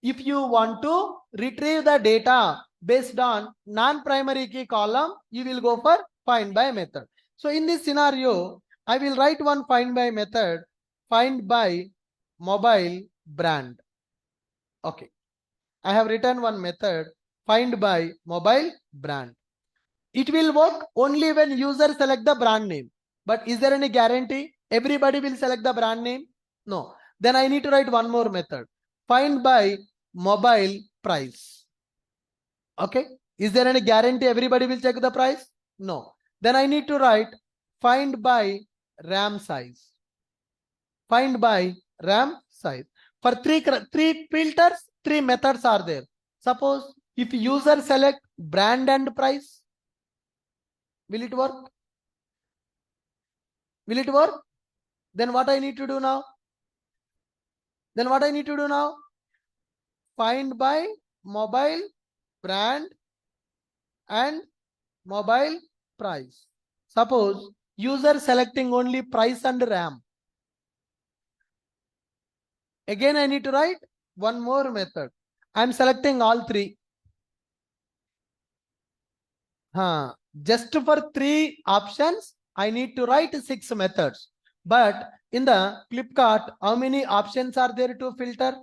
If you want to retrieve the data based on non-primary key column, you will go for find by method. So in this scenario, I will write one find by method, find by mobile brand. Okay. I have written one method, find by mobile brand. It will work only when user select the brand name. But is there any guarantee everybody will select the brand name? No. Then I need to write one more method, find by mobile price. Okay. Is there any guarantee everybody will check the price? No. Then I need to write find by RAM size. Find by RAM size. For three filters, three methods are there. Suppose if user select brand and price, will it work? Will it work? Then what I need to do now? Find by mobile brand and mobile price. Suppose user selecting only price and RAM. Again I need to write one more method. I am selecting all three. Just for three options, I need to write 6 methods. But in the Flipkart, how many options are there to filter?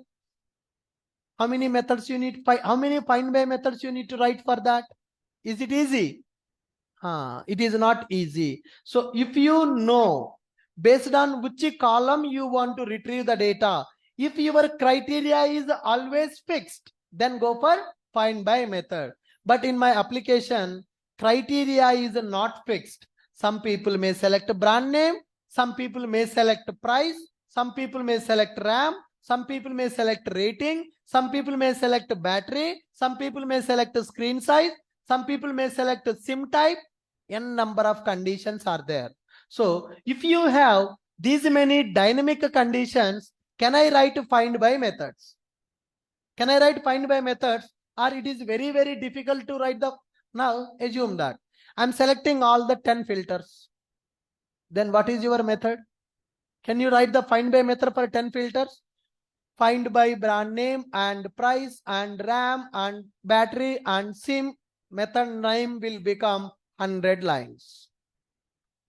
How many methods you need? How many find by methods you need to write for that? Is it easy? It is not easy. So if you know based on which column you want to retrieve the data, if your criteria is always fixed, then go for find by method. But in my application, criteria is not fixed. Some people may select brand name, some people may select price, some people may select RAM, some people may select rating, some people may select battery, some people may select screen size, some people may select SIM type. N number of conditions are there. So if you have these many dynamic conditions, can I write find by methods? Can I write find by methods? Or it is very, very difficult to write the... Now assume that I'm selecting all the 10 filters. Then what is your method? Can you write the find by method for 10 filters? Find by brand name and price and RAM and battery and SIM. Method name will become 100 lines.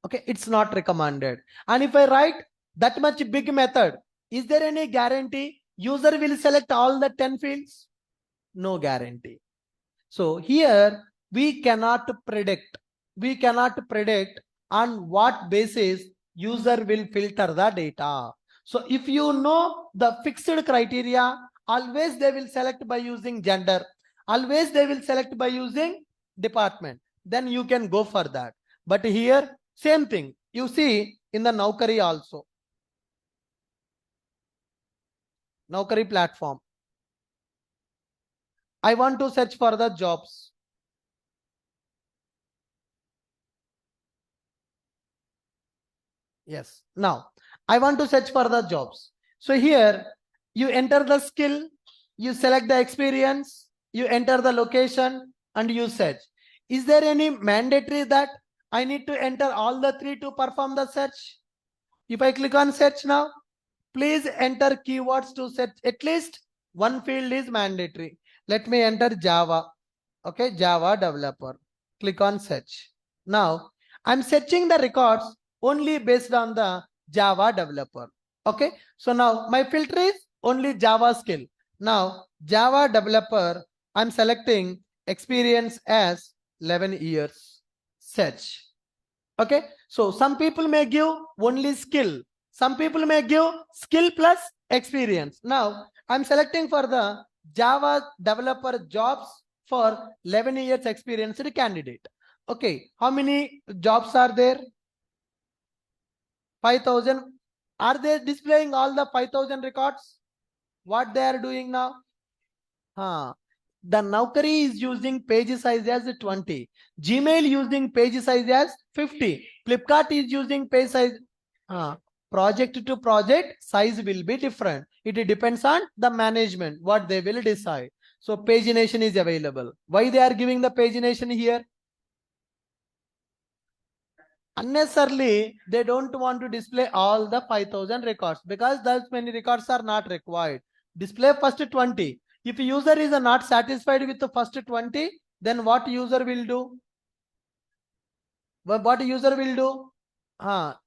Okay, it's not recommended. And if I write that much big method, is there any guarantee user will select all the 10 fields? No guarantee. So here we cannot predict. We cannot predict on what basis user will filter the data. So if you know the fixed criteria, always they will select by using gender. Always they will select by using department. Then you can go for that. But here, same thing. You see in the Naukri also. Naukri platform. I want to search for the jobs. Yes. Now, I want to search for the jobs. So here, you enter the skill, you select the experience, you enter the location, and you search. Is there any mandatory that I need to enter all the 3 to perform the search? If I click on search now, please enter keywords to search. At least one field is mandatory. Let me enter Java. Okay, Java developer. Click on search. Now, I'm searching the records only based on the Java developer. Okay, so now my filter is only Java skill. Now, Java developer, I'm selecting experience as 11 years search. Okay, so some people may give only skill. Some people may give skill plus experience. Now, I'm selecting for the Java developer jobs for 11 years experienced candidate. Okay, how many jobs are there? 5,000. Are they displaying all the 5,000 records? What they are doing now? The Naukri is using page size as 20. Gmail using page size as 50. Flipkart is using page size. Project to project size will be different. It depends on the management, what they will decide. So pagination is available. Why they are giving the pagination here? Unnecessarily, they don't want to display all the 5,000 records because those many records are not required. Display first 20. If user is not satisfied with the first 20, then what user will do? What user will do?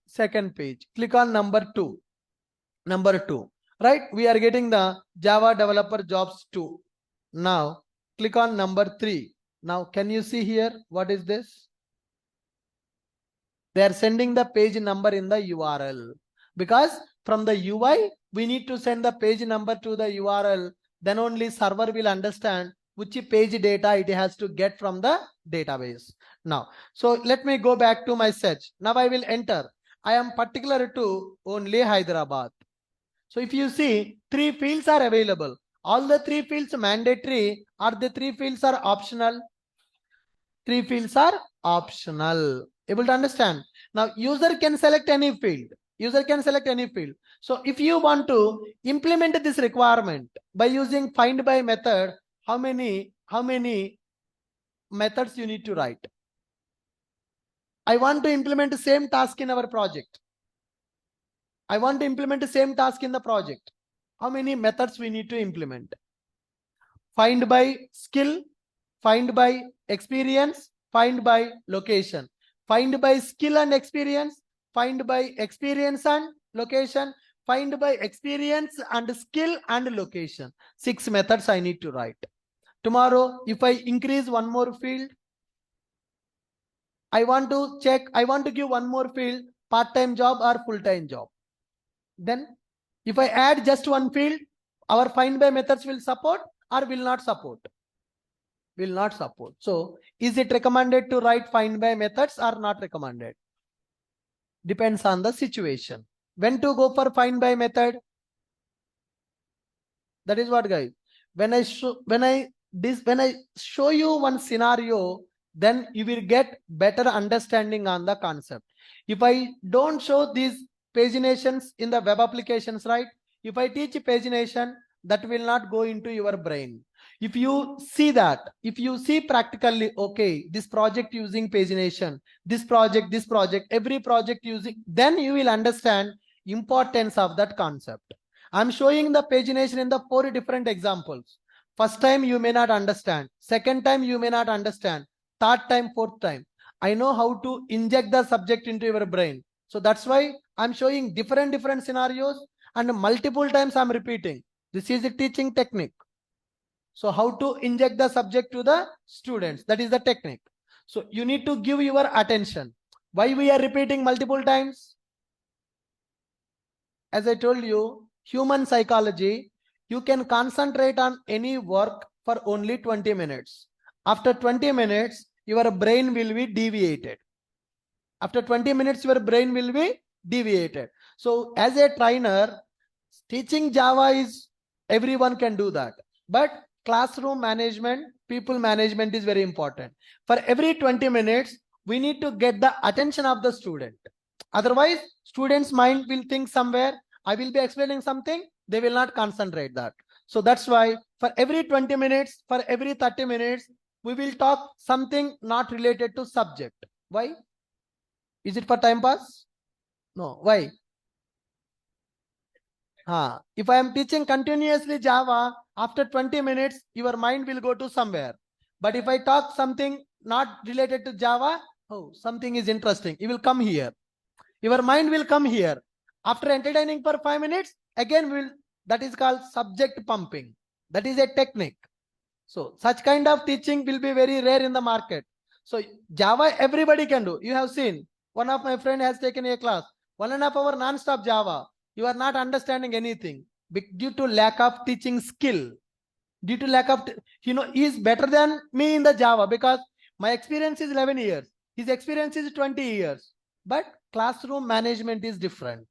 Second page. Click on number 2. Number 2. Right? We are getting the Java developer jobs 2. Now, click on number 3. Now, can you see here? What is this? They are sending the page number in the URL. Because from the UI, we need to send the page number to the URL. Then only server will understand which page data it has to get from the database. Now, so let me go back to my search. Now I will enter. I am particular to only Hyderabad. So if you see, 3 fields are available. All the 3 fields mandatory, or the 3 fields are optional? 3 fields are optional. Able to understand? Now user can select any field. User can select any field. So if you want to implement this requirement by using find by method, how many methods you need to write? I want to implement the same task in our project. I want to implement the same task in the project. How many methods we need to implement? Find by skill, find by experience, find by location. Find by skill and experience, find by experience and location, find by experience and skill and location. 6 methods I need to write. Tomorrow, if I increase one more field, I want to give one more field, part-time job or full-time job. Then if I add just one field, our find by methods will support or will not support? Will not support. So is it recommended to write find by methods or not recommended? Depends on the situation. When to go for find by method? That is what, guys. When I show you one scenario, then you will get better understanding on the concept. If I don't show these paginations in the web applications, right? If I teach pagination, that will not go into your brain. If you see that, if you see practically, okay, this project using pagination, this project, every project using, then you will understand importance of that concept. I'm showing the pagination in the 4 different examples. First time you may not understand. Second time you may not understand. Third time, fourth time. I know how to inject the subject into your brain. So that's why I'm showing different scenarios and multiple times I'm repeating. This is a teaching technique. So how to inject the subject to the students, that is the technique. So you need to give your attention. Why we are repeating multiple times? As I told you, human psychology, you can concentrate on any work for only 20 minutes. After 20 minutes, your brain will be deviated. After 20 minutes, your brain will be deviated. So as a trainer, teaching Java is, everyone can do that. But classroom management, people management is very important. For every 20 minutes, we need to get the attention of the student. Otherwise, student's mind will think somewhere, I will be explaining something, they will not concentrate that. So that's why for every 20 minutes, for every 30 minutes, we will talk something not related to subject. Why? Is it for time pass? No. Why? If I am teaching continuously Java, after 20 minutes, your mind will go to somewhere. But if I talk something not related to Java, something is interesting, you will come here. Your mind will come here. After entertaining for 5 minutes, again that is called subject pumping. That is a technique. So such kind of teaching will be very rare in the market. So Java, everybody can do. You have seen, one of my friend has taken a class, 1.5 hours non-stop Java. You are not understanding anything due to lack of teaching skill. Due to lack of, he is better than me in the Java because my experience is 11 years. His experience is 20 years. But classroom management is different.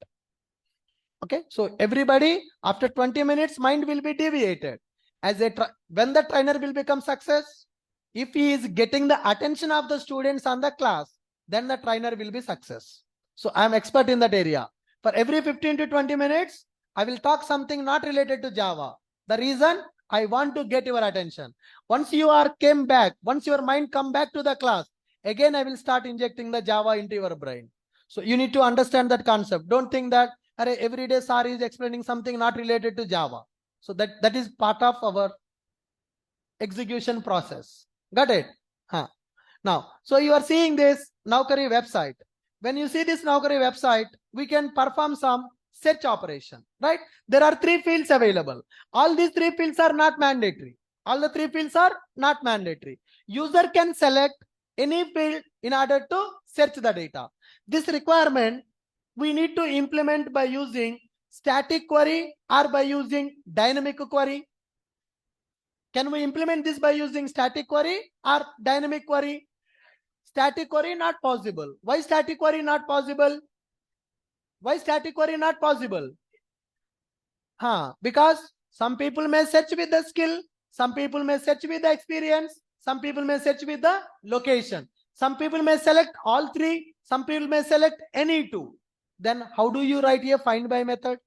Okay, so everybody after 20 minutes, mind will be deviated. When the trainer will become success, if he is getting the attention of the students on the class, then the trainer will be success. So I am expert in that area. For every 15 to 20 minutes, I will talk something not related to Java. The reason, I want to get your attention. Once you came back, once your mind come back to the class, again I will start injecting the Java into your brain. So you need to understand that concept. Don't think that every day sir is explaining something not related to Java. So that is part of our execution process. Got it? Now, so you are seeing this Naukri website. When you see this Naukri website, we can perform some search operation, right? There are 3 fields available. All these 3 fields are not mandatory. All the 3 fields are not mandatory. User can select any field in order to search the data. This requirement we need to implement by using static query or by using dynamic query. Can we implement this by using static query or dynamic query? Static query not possible. Why static query not possible? Why static query not possible? Because some people may search with the skill, some people may search with the experience, some people may search with the location. Some people may select all 3, some people may select any 2. Then how do you write a find by method?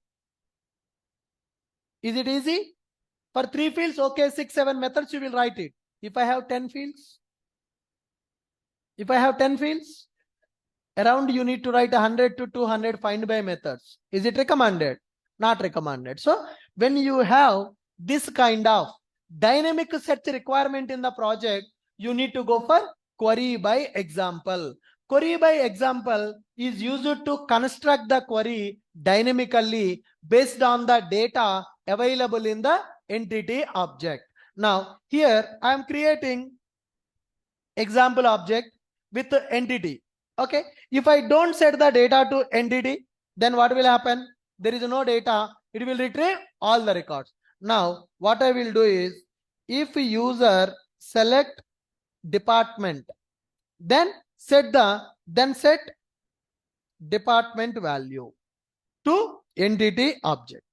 Is it easy? For 3 fields, okay, 6, 7 methods you will write it. If I have 10 fields, around you need to write 100 to 200 find by methods. Is it recommended? Not recommended. So when you have this kind of dynamic search requirement in the project, you need to go for query by example. Query by example is used to construct the query dynamically based on the data available in the entity object. Now here I am creating example object with the entity. Okay, if I don't set the data to entity, then what will happen? There is no data. It will retrieve all the records. Now what I will do is, if user select department, then set department value to entity object.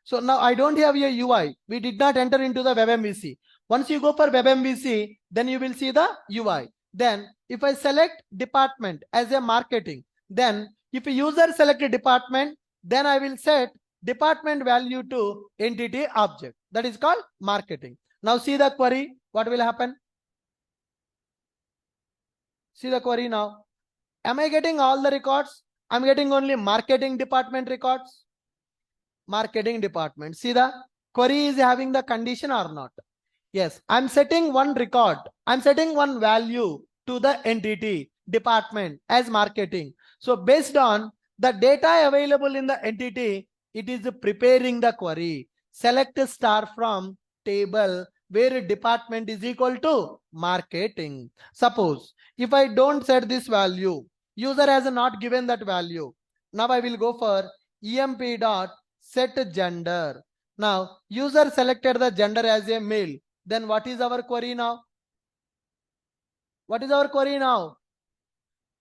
So now I don't have a UI. We did not enter into the WebMVC. Once you go for WebMVC, then you will see the UI. Then if I select department as a marketing, then if a user select a department, then I will set department value to entity object. That is called marketing. Now see the query. What will happen? See the query now. Am I getting all the records? I'm getting only marketing department records. Marketing department. See the query is having the condition or not? Yes, I'm setting one record. I'm setting one value to the entity department as marketing. So based on the data available in the entity, it is preparing the query. Select star from table where department is equal to marketing. Suppose if I don't set this value, user has not given that value. Now I will go for emp dot set gender. Now user selected the gender as a male. Then what is our query now? What is our query now?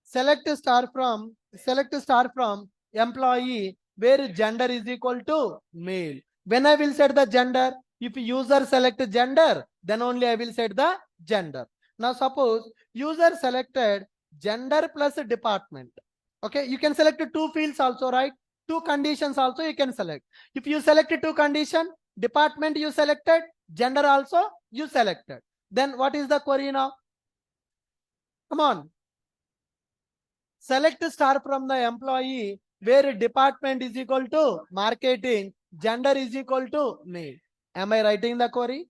Select star from employee where gender is equal to male. When I will set the gender, if user select gender, then only I will set the gender. Now suppose user selected gender plus department. Okay, you can select 2 fields also, right? 2 conditions also you can select. If you select 2 conditions, department you selected, gender also you selected. Then what is the query now? Come on. Select star from the employee where department is equal to marketing, gender is equal to male. Am I writing the query?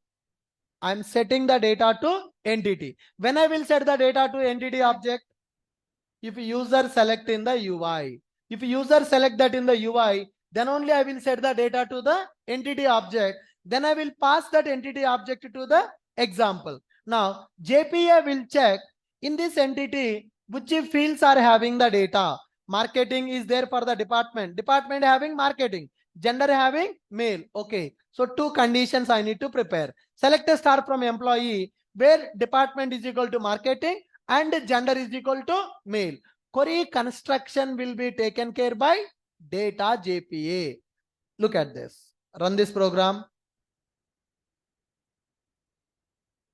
I am setting the data to entity. When I will set the data to entity object, if user select in the UI, if user select that in the UI, then only I will set the data to the entity object. Then I will pass that entity object to the example. Now JPA will check In this entity, which fields are having the data? Marketing is there for the department. Department having marketing. Gender having male. Okay. So two conditions I need to prepare. Select a star from employee where department is equal to marketing and gender is equal to male. Query construction will be taken care by data JPA. Look at this. Run this program.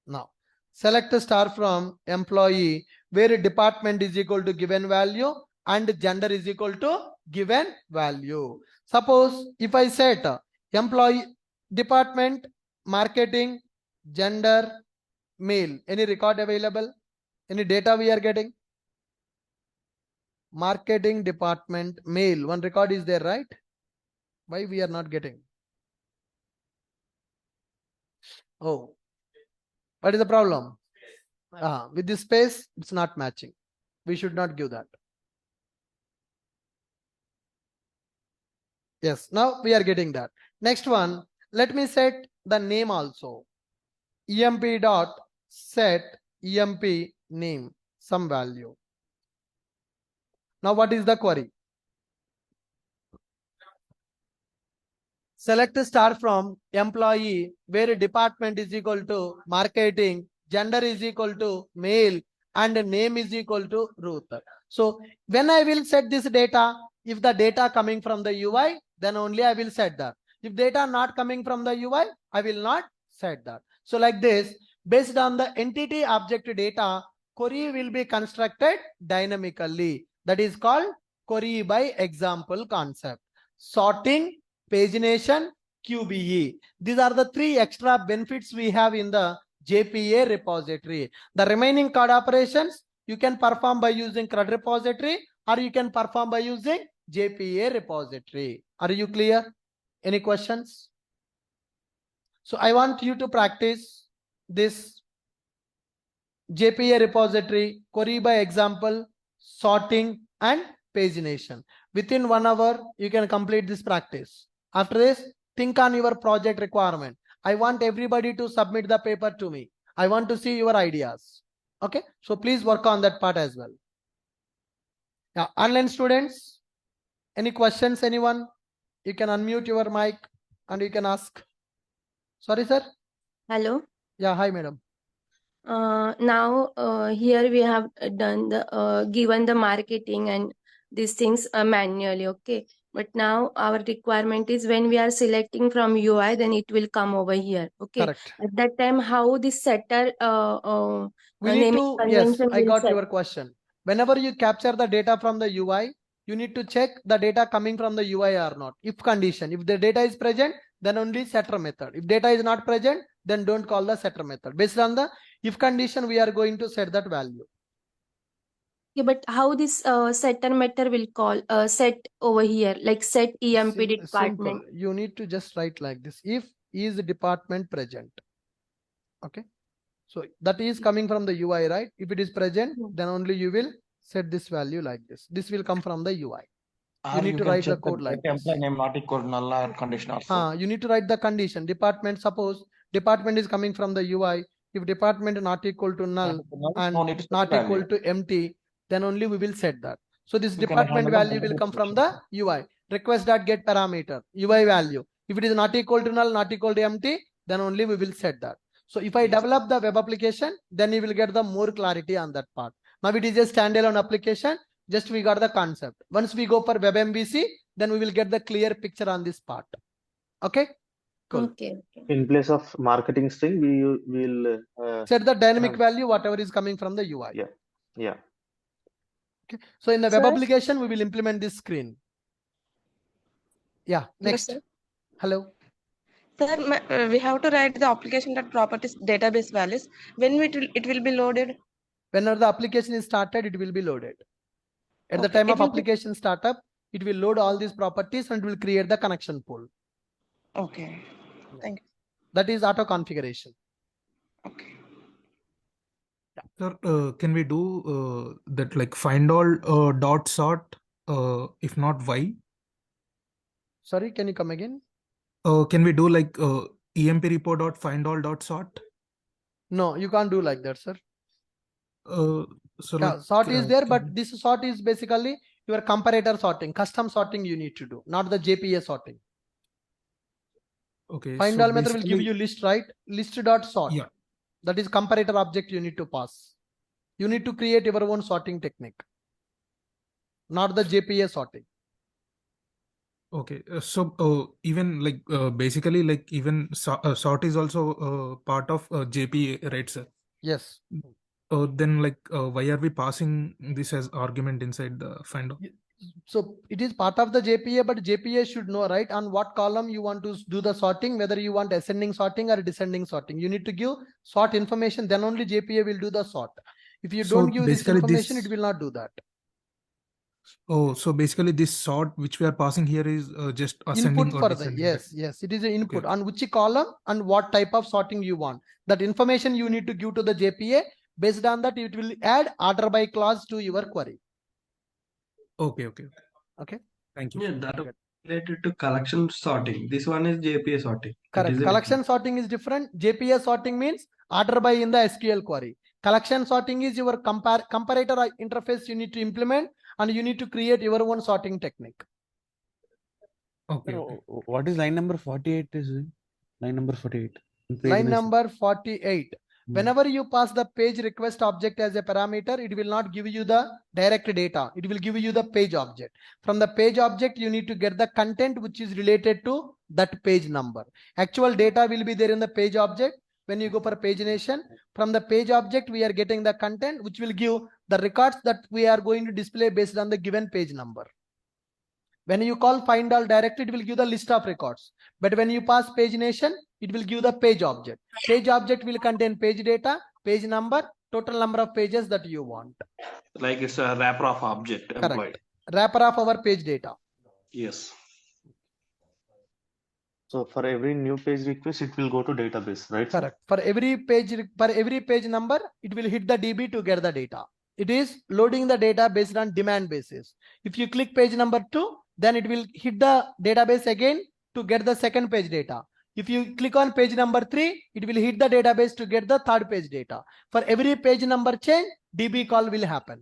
Now, select a star from employee where department is equal to given value and gender is equal to given value. Suppose if I set employee, department, marketing, gender, male, any record available? Any data we are getting? Marketing department, male, one record is there, right? Why we are not getting? Oh, what is the problem? With this space, it's not matching. We should not give that. Yes, now we are getting that. Next one, let me set the name also. EMP dot set EMP name, some value. Now what is the query? Select a star from employee where department is equal to marketing, gender is equal to male, and name is equal to Ruth. So when I will set this data, if the data coming from the UI, then only I will set that. If data not coming from the UI, I will not set that. So like this, based on the entity object data, query will be constructed dynamically. That is called query by example concept. Sorting, pagination, QBE. These are the three extra benefits we have in the JPA repository. The remaining code operations you can perform by using CRUD repository or you can perform by using JPA repository. Are you clear? Any questions? So I want you to practice this JPA repository, query by example, sorting and pagination. Within 1 hour, you can complete this practice. After this, think on your project requirement. I want everybody to submit the paper to me. I want to see your ideas. Okay, so please work on that part as well. Now, online students, any questions, anyone? You can unmute your mic and you can ask. Sorry, sir. Hello. Yeah, hi, madam. Now here we have done the given the marketing and these things manually, okay. But now our requirement is when we are selecting from UI, then it will come over here, okay. Correct. At that time, how this setter We need naming to, yes, convention I will got set. your question. Whenever you capture the data from the UI, you need to check the data coming from the UI or not. If condition, if the data is present, then only setter method. If data is not present, then don't call the setter method. Based on the if condition, we are going to set that value. Yeah, but how this setter method will call set over here, like set EMP department? Simple. You need to just write like this. If is department present. Okay. So that is coming from the UI, right? If it is present, then only you will set this value like this. This will come from the UI. You need to write the code like this. Employee name not equal null or condition also. You need to write the condition. Department, suppose department is coming from the UI. If department not equal to null and not equal to empty, then only we will set that. So this department value will come from the UI. Request.get parameter, UI value. If it is not equal to null, not equal to empty, then only we will set that. So if I develop the web application, then you will get the more clarity on that part. Now it is a standalone application. Just we got the concept. Once we go for web MVC, then we will get the clear picture on this part. Okay. Cool. Okay. In place of marketing string, we will set the dynamic value, whatever is coming from the UI. Yeah. Okay. So in the web application, we will implement this screen. Yeah. Next. Yes, hello. Sir, we have to write the application that properties database values. When it will be loaded? Whenever the application is started, it will be loaded. At the time of application startup, it will load all these properties and will create the connection pool. Okay. Thank you. That is auto configuration. Okay. Sir, can we do that like find all dot sort if not y? Sorry, can you come again? Can we do like emp repo dot find all dot sort? No, you can't do like that, sir. So Yeah, like, sort is there, but can- this sort is basically your comparator sorting, custom sorting you need to do, not the JPA sorting. okay, Find so all method will give basically, you list, right? List dot sort. yeah, That is comparator object you need to pass. You need to create your own sorting technique, not the JPA sorting. okay. So even like basically like even sort is also part of JPA, right, sir? Yes. Then like why are we passing this as argument inside the find all? So it is part of the JPA, but JPA should know, right, on what column you want to do the sorting, whether you want ascending sorting or descending sorting. You need to give sort information, then only JPA will do the sort. If you So don't give this basically information, this- it will not do that. Oh, so basically this sort which we are passing here is just ascending Input or for the, descending, right? yes, it is an input Okay. on which column and what type of sorting you want. That information you need to give to the JPA. Based on that, it will add order by clause to your query. Okay. Okay. Thank you. Yeah, that related to collection sorting. This one is JPA sorting. That Correct. is the Collection sorting is different. JPA sorting means order by in the SQL query. Collection sorting is your comparator interface you need to implement, and you need to create your own sorting technique. Okay. What is line number 48 is doing? Line number 48. in page Line message. number 48. Hmm. Whenever you pass the page request object as a parameter, it will not give you the direct data. It will give you the page object. From the page object, you need to get the content which is related to that page number. Actual data will be there in the page object. When you go for pagination, from the page object, we are getting the content which will give the records that we are going to display based on the given page number. When you call find all directly, it will give the list of records. But when you pass pagination, it will give the page object. Page object will contain page data, page number, total number of pages that you want. Like it's a wrapper of object employed. Correct. Wrapper of our page data. Yes. So for every new page request, it will go to database, right? sir? Correct. For every page number, it will hit the DB to get the data. It is loading the data based on demand basis. If you click page number 2, then it will hit the database again to get the second page data. If you click on page number 3, it will hit the database to get the third page data. For every page number change, DB call will happen.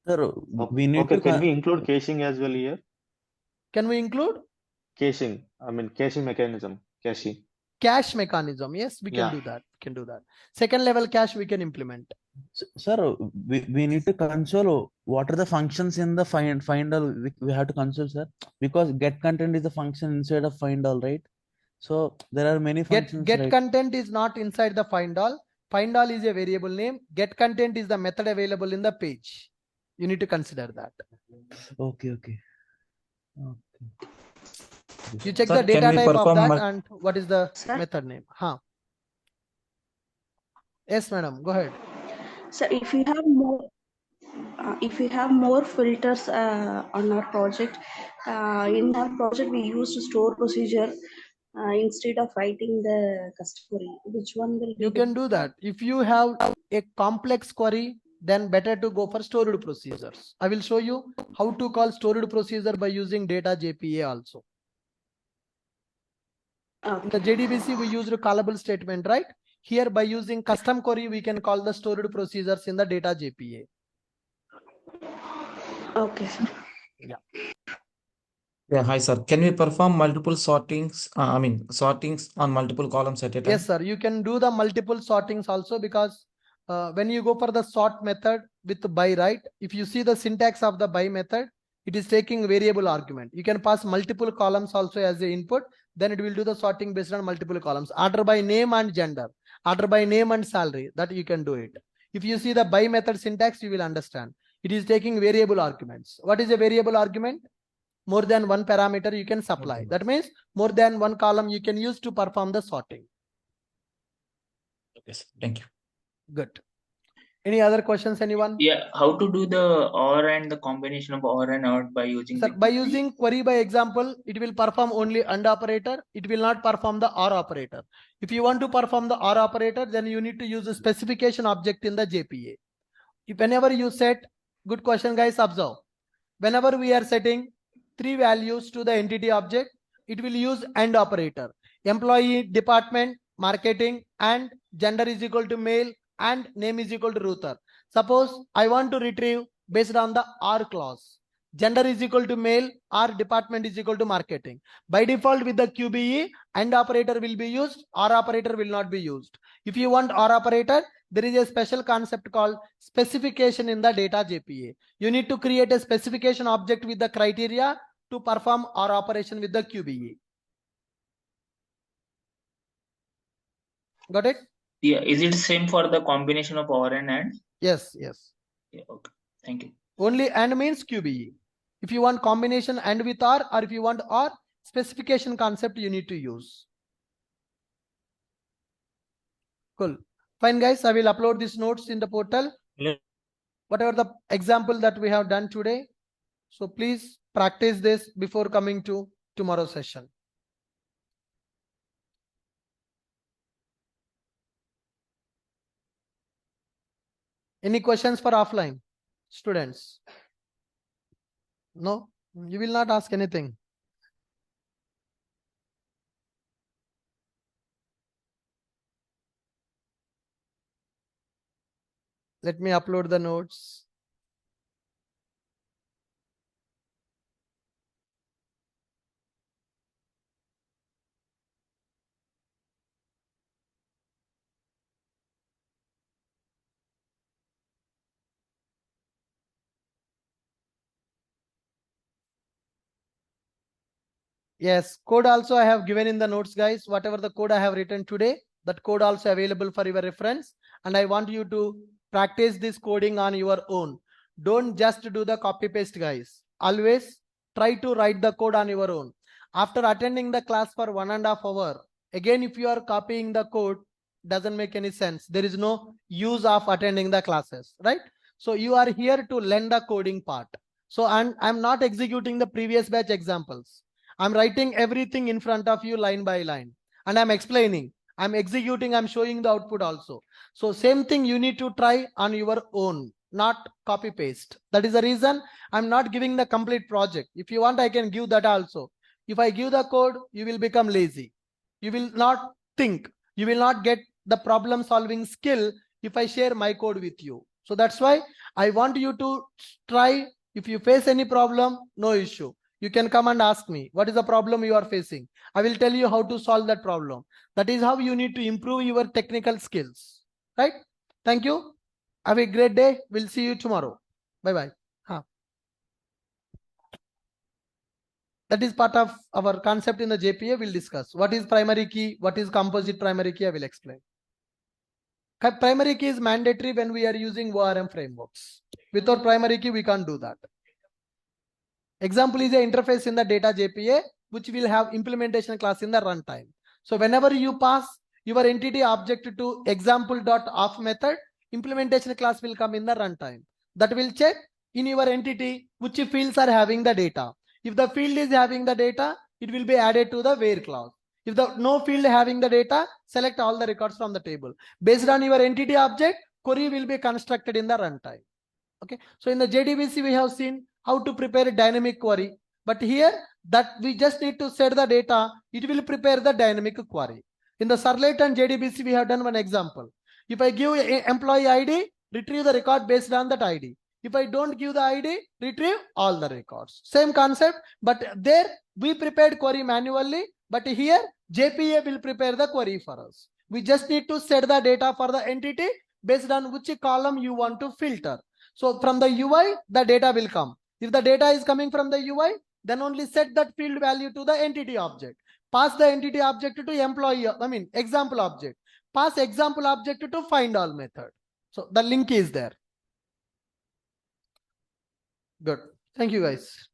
Sir, we need Okay, to can we include caching as well here? Can we include Caching, I mean caching mechanism, caching. cache mechanism? Yes, we can Yeah. do that. Second level cache we can implement. Sir, we need to console what are the functions in the find all. We have to console, sir, because get content is the function inside of find all, right? So there are many functions. Get right? content is not inside the find all. Find all is a variable name. Get content is the method available in the page. You need to consider that. Okay. You check Sir, the data can we type of perform that and what is the Sir? method name. Yes, madam, go ahead. So if you have more filters on our project, in our project we used store procedure instead of writing the custom query. Which one will You be can do that. If you have a complex query, then better to go for stored procedures. I will show you how to call stored procedure by using data JPA also. In the JDBC, we used a callable statement, right? Here, by using custom query, we can call the stored procedures in the data JPA. Okay, sir. Yeah, hi sir. Can we perform multiple sortings? Sortings on multiple columns at a time? Yes, sir. You can do the multiple sortings also, because when you go for the sort method with the by, right? If you see the syntax of the by method, it is taking variable argument. You can pass multiple columns also as the input. Then it will do the sorting based on multiple columns. Order by name and gender. Order by name and salary. That you can do it. If you see the by method syntax, you will understand. It is taking variable arguments. What is a variable argument? More than one parameter you can supply. Okay. That means more than one column you can use to perform the sorting. Okay, sir. Thank you. Good. Any other questions, anyone? Yeah, how to do the OR and the combination of OR and OUT by using Sir, the by using query by example, it will perform only AND operator. It will not perform the OR operator. If you want to perform the OR operator, then you need to use a specification object in the JPA. Whenever you set, good question guys, observe. Whenever we are setting 3 values to the entity object, it will use AND operator. Employee, department, marketing, and gender is equal to male, and name is equal to Ruther. Suppose I want to retrieve based on the R clause. Gender is equal to male, or department is equal to marketing. By default with the QBE, AND operator will be used, OR operator will not be used. If you want OR operator, there is a special concept called specification in the data JPA. You need to create a specification object with the criteria to perform OR operation with the QBE. Got it? Yeah, is it same for the combination of OR and AND? Yes, yes. Yeah, okay. Thank you. Only AND means QBE. If you want combination AND with OR, or if you want OR, specification concept you need to use. Cool. Fine, guys. I will upload these notes in the portal. Yeah. Whatever the example that we have done today. So please practice this before coming to tomorrow's session. Any questions for offline students? No, you will not ask anything. Let me upload the notes. Yes, code also I have given in the notes, guys. Whatever the code I have written today, that code also available for your reference. And I want you to practice this coding on your own. Don't just do the copy paste, guys. Always try to write the code on your own. After attending the class for 1.5 hours, again, if you are copying the code, doesn't make any sense. There is no use of attending the classes, right? So you are here to learn the coding part. So I'm not executing the previous batch examples. I'm writing everything in front of you line by line, and I'm explaining, I'm executing, I'm showing the output also. So same thing you need to try on your own, not copy paste. That is the reason I'm not giving the complete project. If you want, I can give that also. If I give the code, you will become lazy. You will not think, you will not get the problem solving skill if I share my code with you. So that's why I want you to try. If you face any problem, no issue. You can come and ask me, what is the problem you are facing? I will tell you how to solve that problem. That is how you need to improve your technical skills, right? Thank you. Have a great day. We'll see you tomorrow. Bye-bye. That is part of our concept in the JPA. We'll discuss. What is primary key? What is composite primary key? I will explain. Primary key is mandatory when we are using ORM frameworks. Without primary key, we can't do that. Example is an interface in the data JPA, which will have implementation class in the runtime. So whenever you pass your entity object to example.off method, implementation class will come in the runtime. That will check in your entity which fields are having the data. If the field is having the data, it will be added to the where clause. If the no field having the data, select all the records from the table. Based on your entity object, query will be constructed in the runtime. Okay. So in the JDBC, we have seen how to prepare a dynamic query. But here that we just need to set the data, it will prepare the dynamic query. In the Servlet and JDBC, we have done one example. If I give a employee ID, retrieve the record based on that ID. If I don't give the ID, retrieve all the records. Same concept, but there we prepared query manually, but here JPA will prepare the query for us. We just need to set the data for the entity based on which column you want to filter. So from the UI, the data will come. If the data is coming from the UI, then only set that field value to the entity object. Pass the entity object to employee, example object. Pass example object to find all method. So the link is there. Good. Thank you, guys.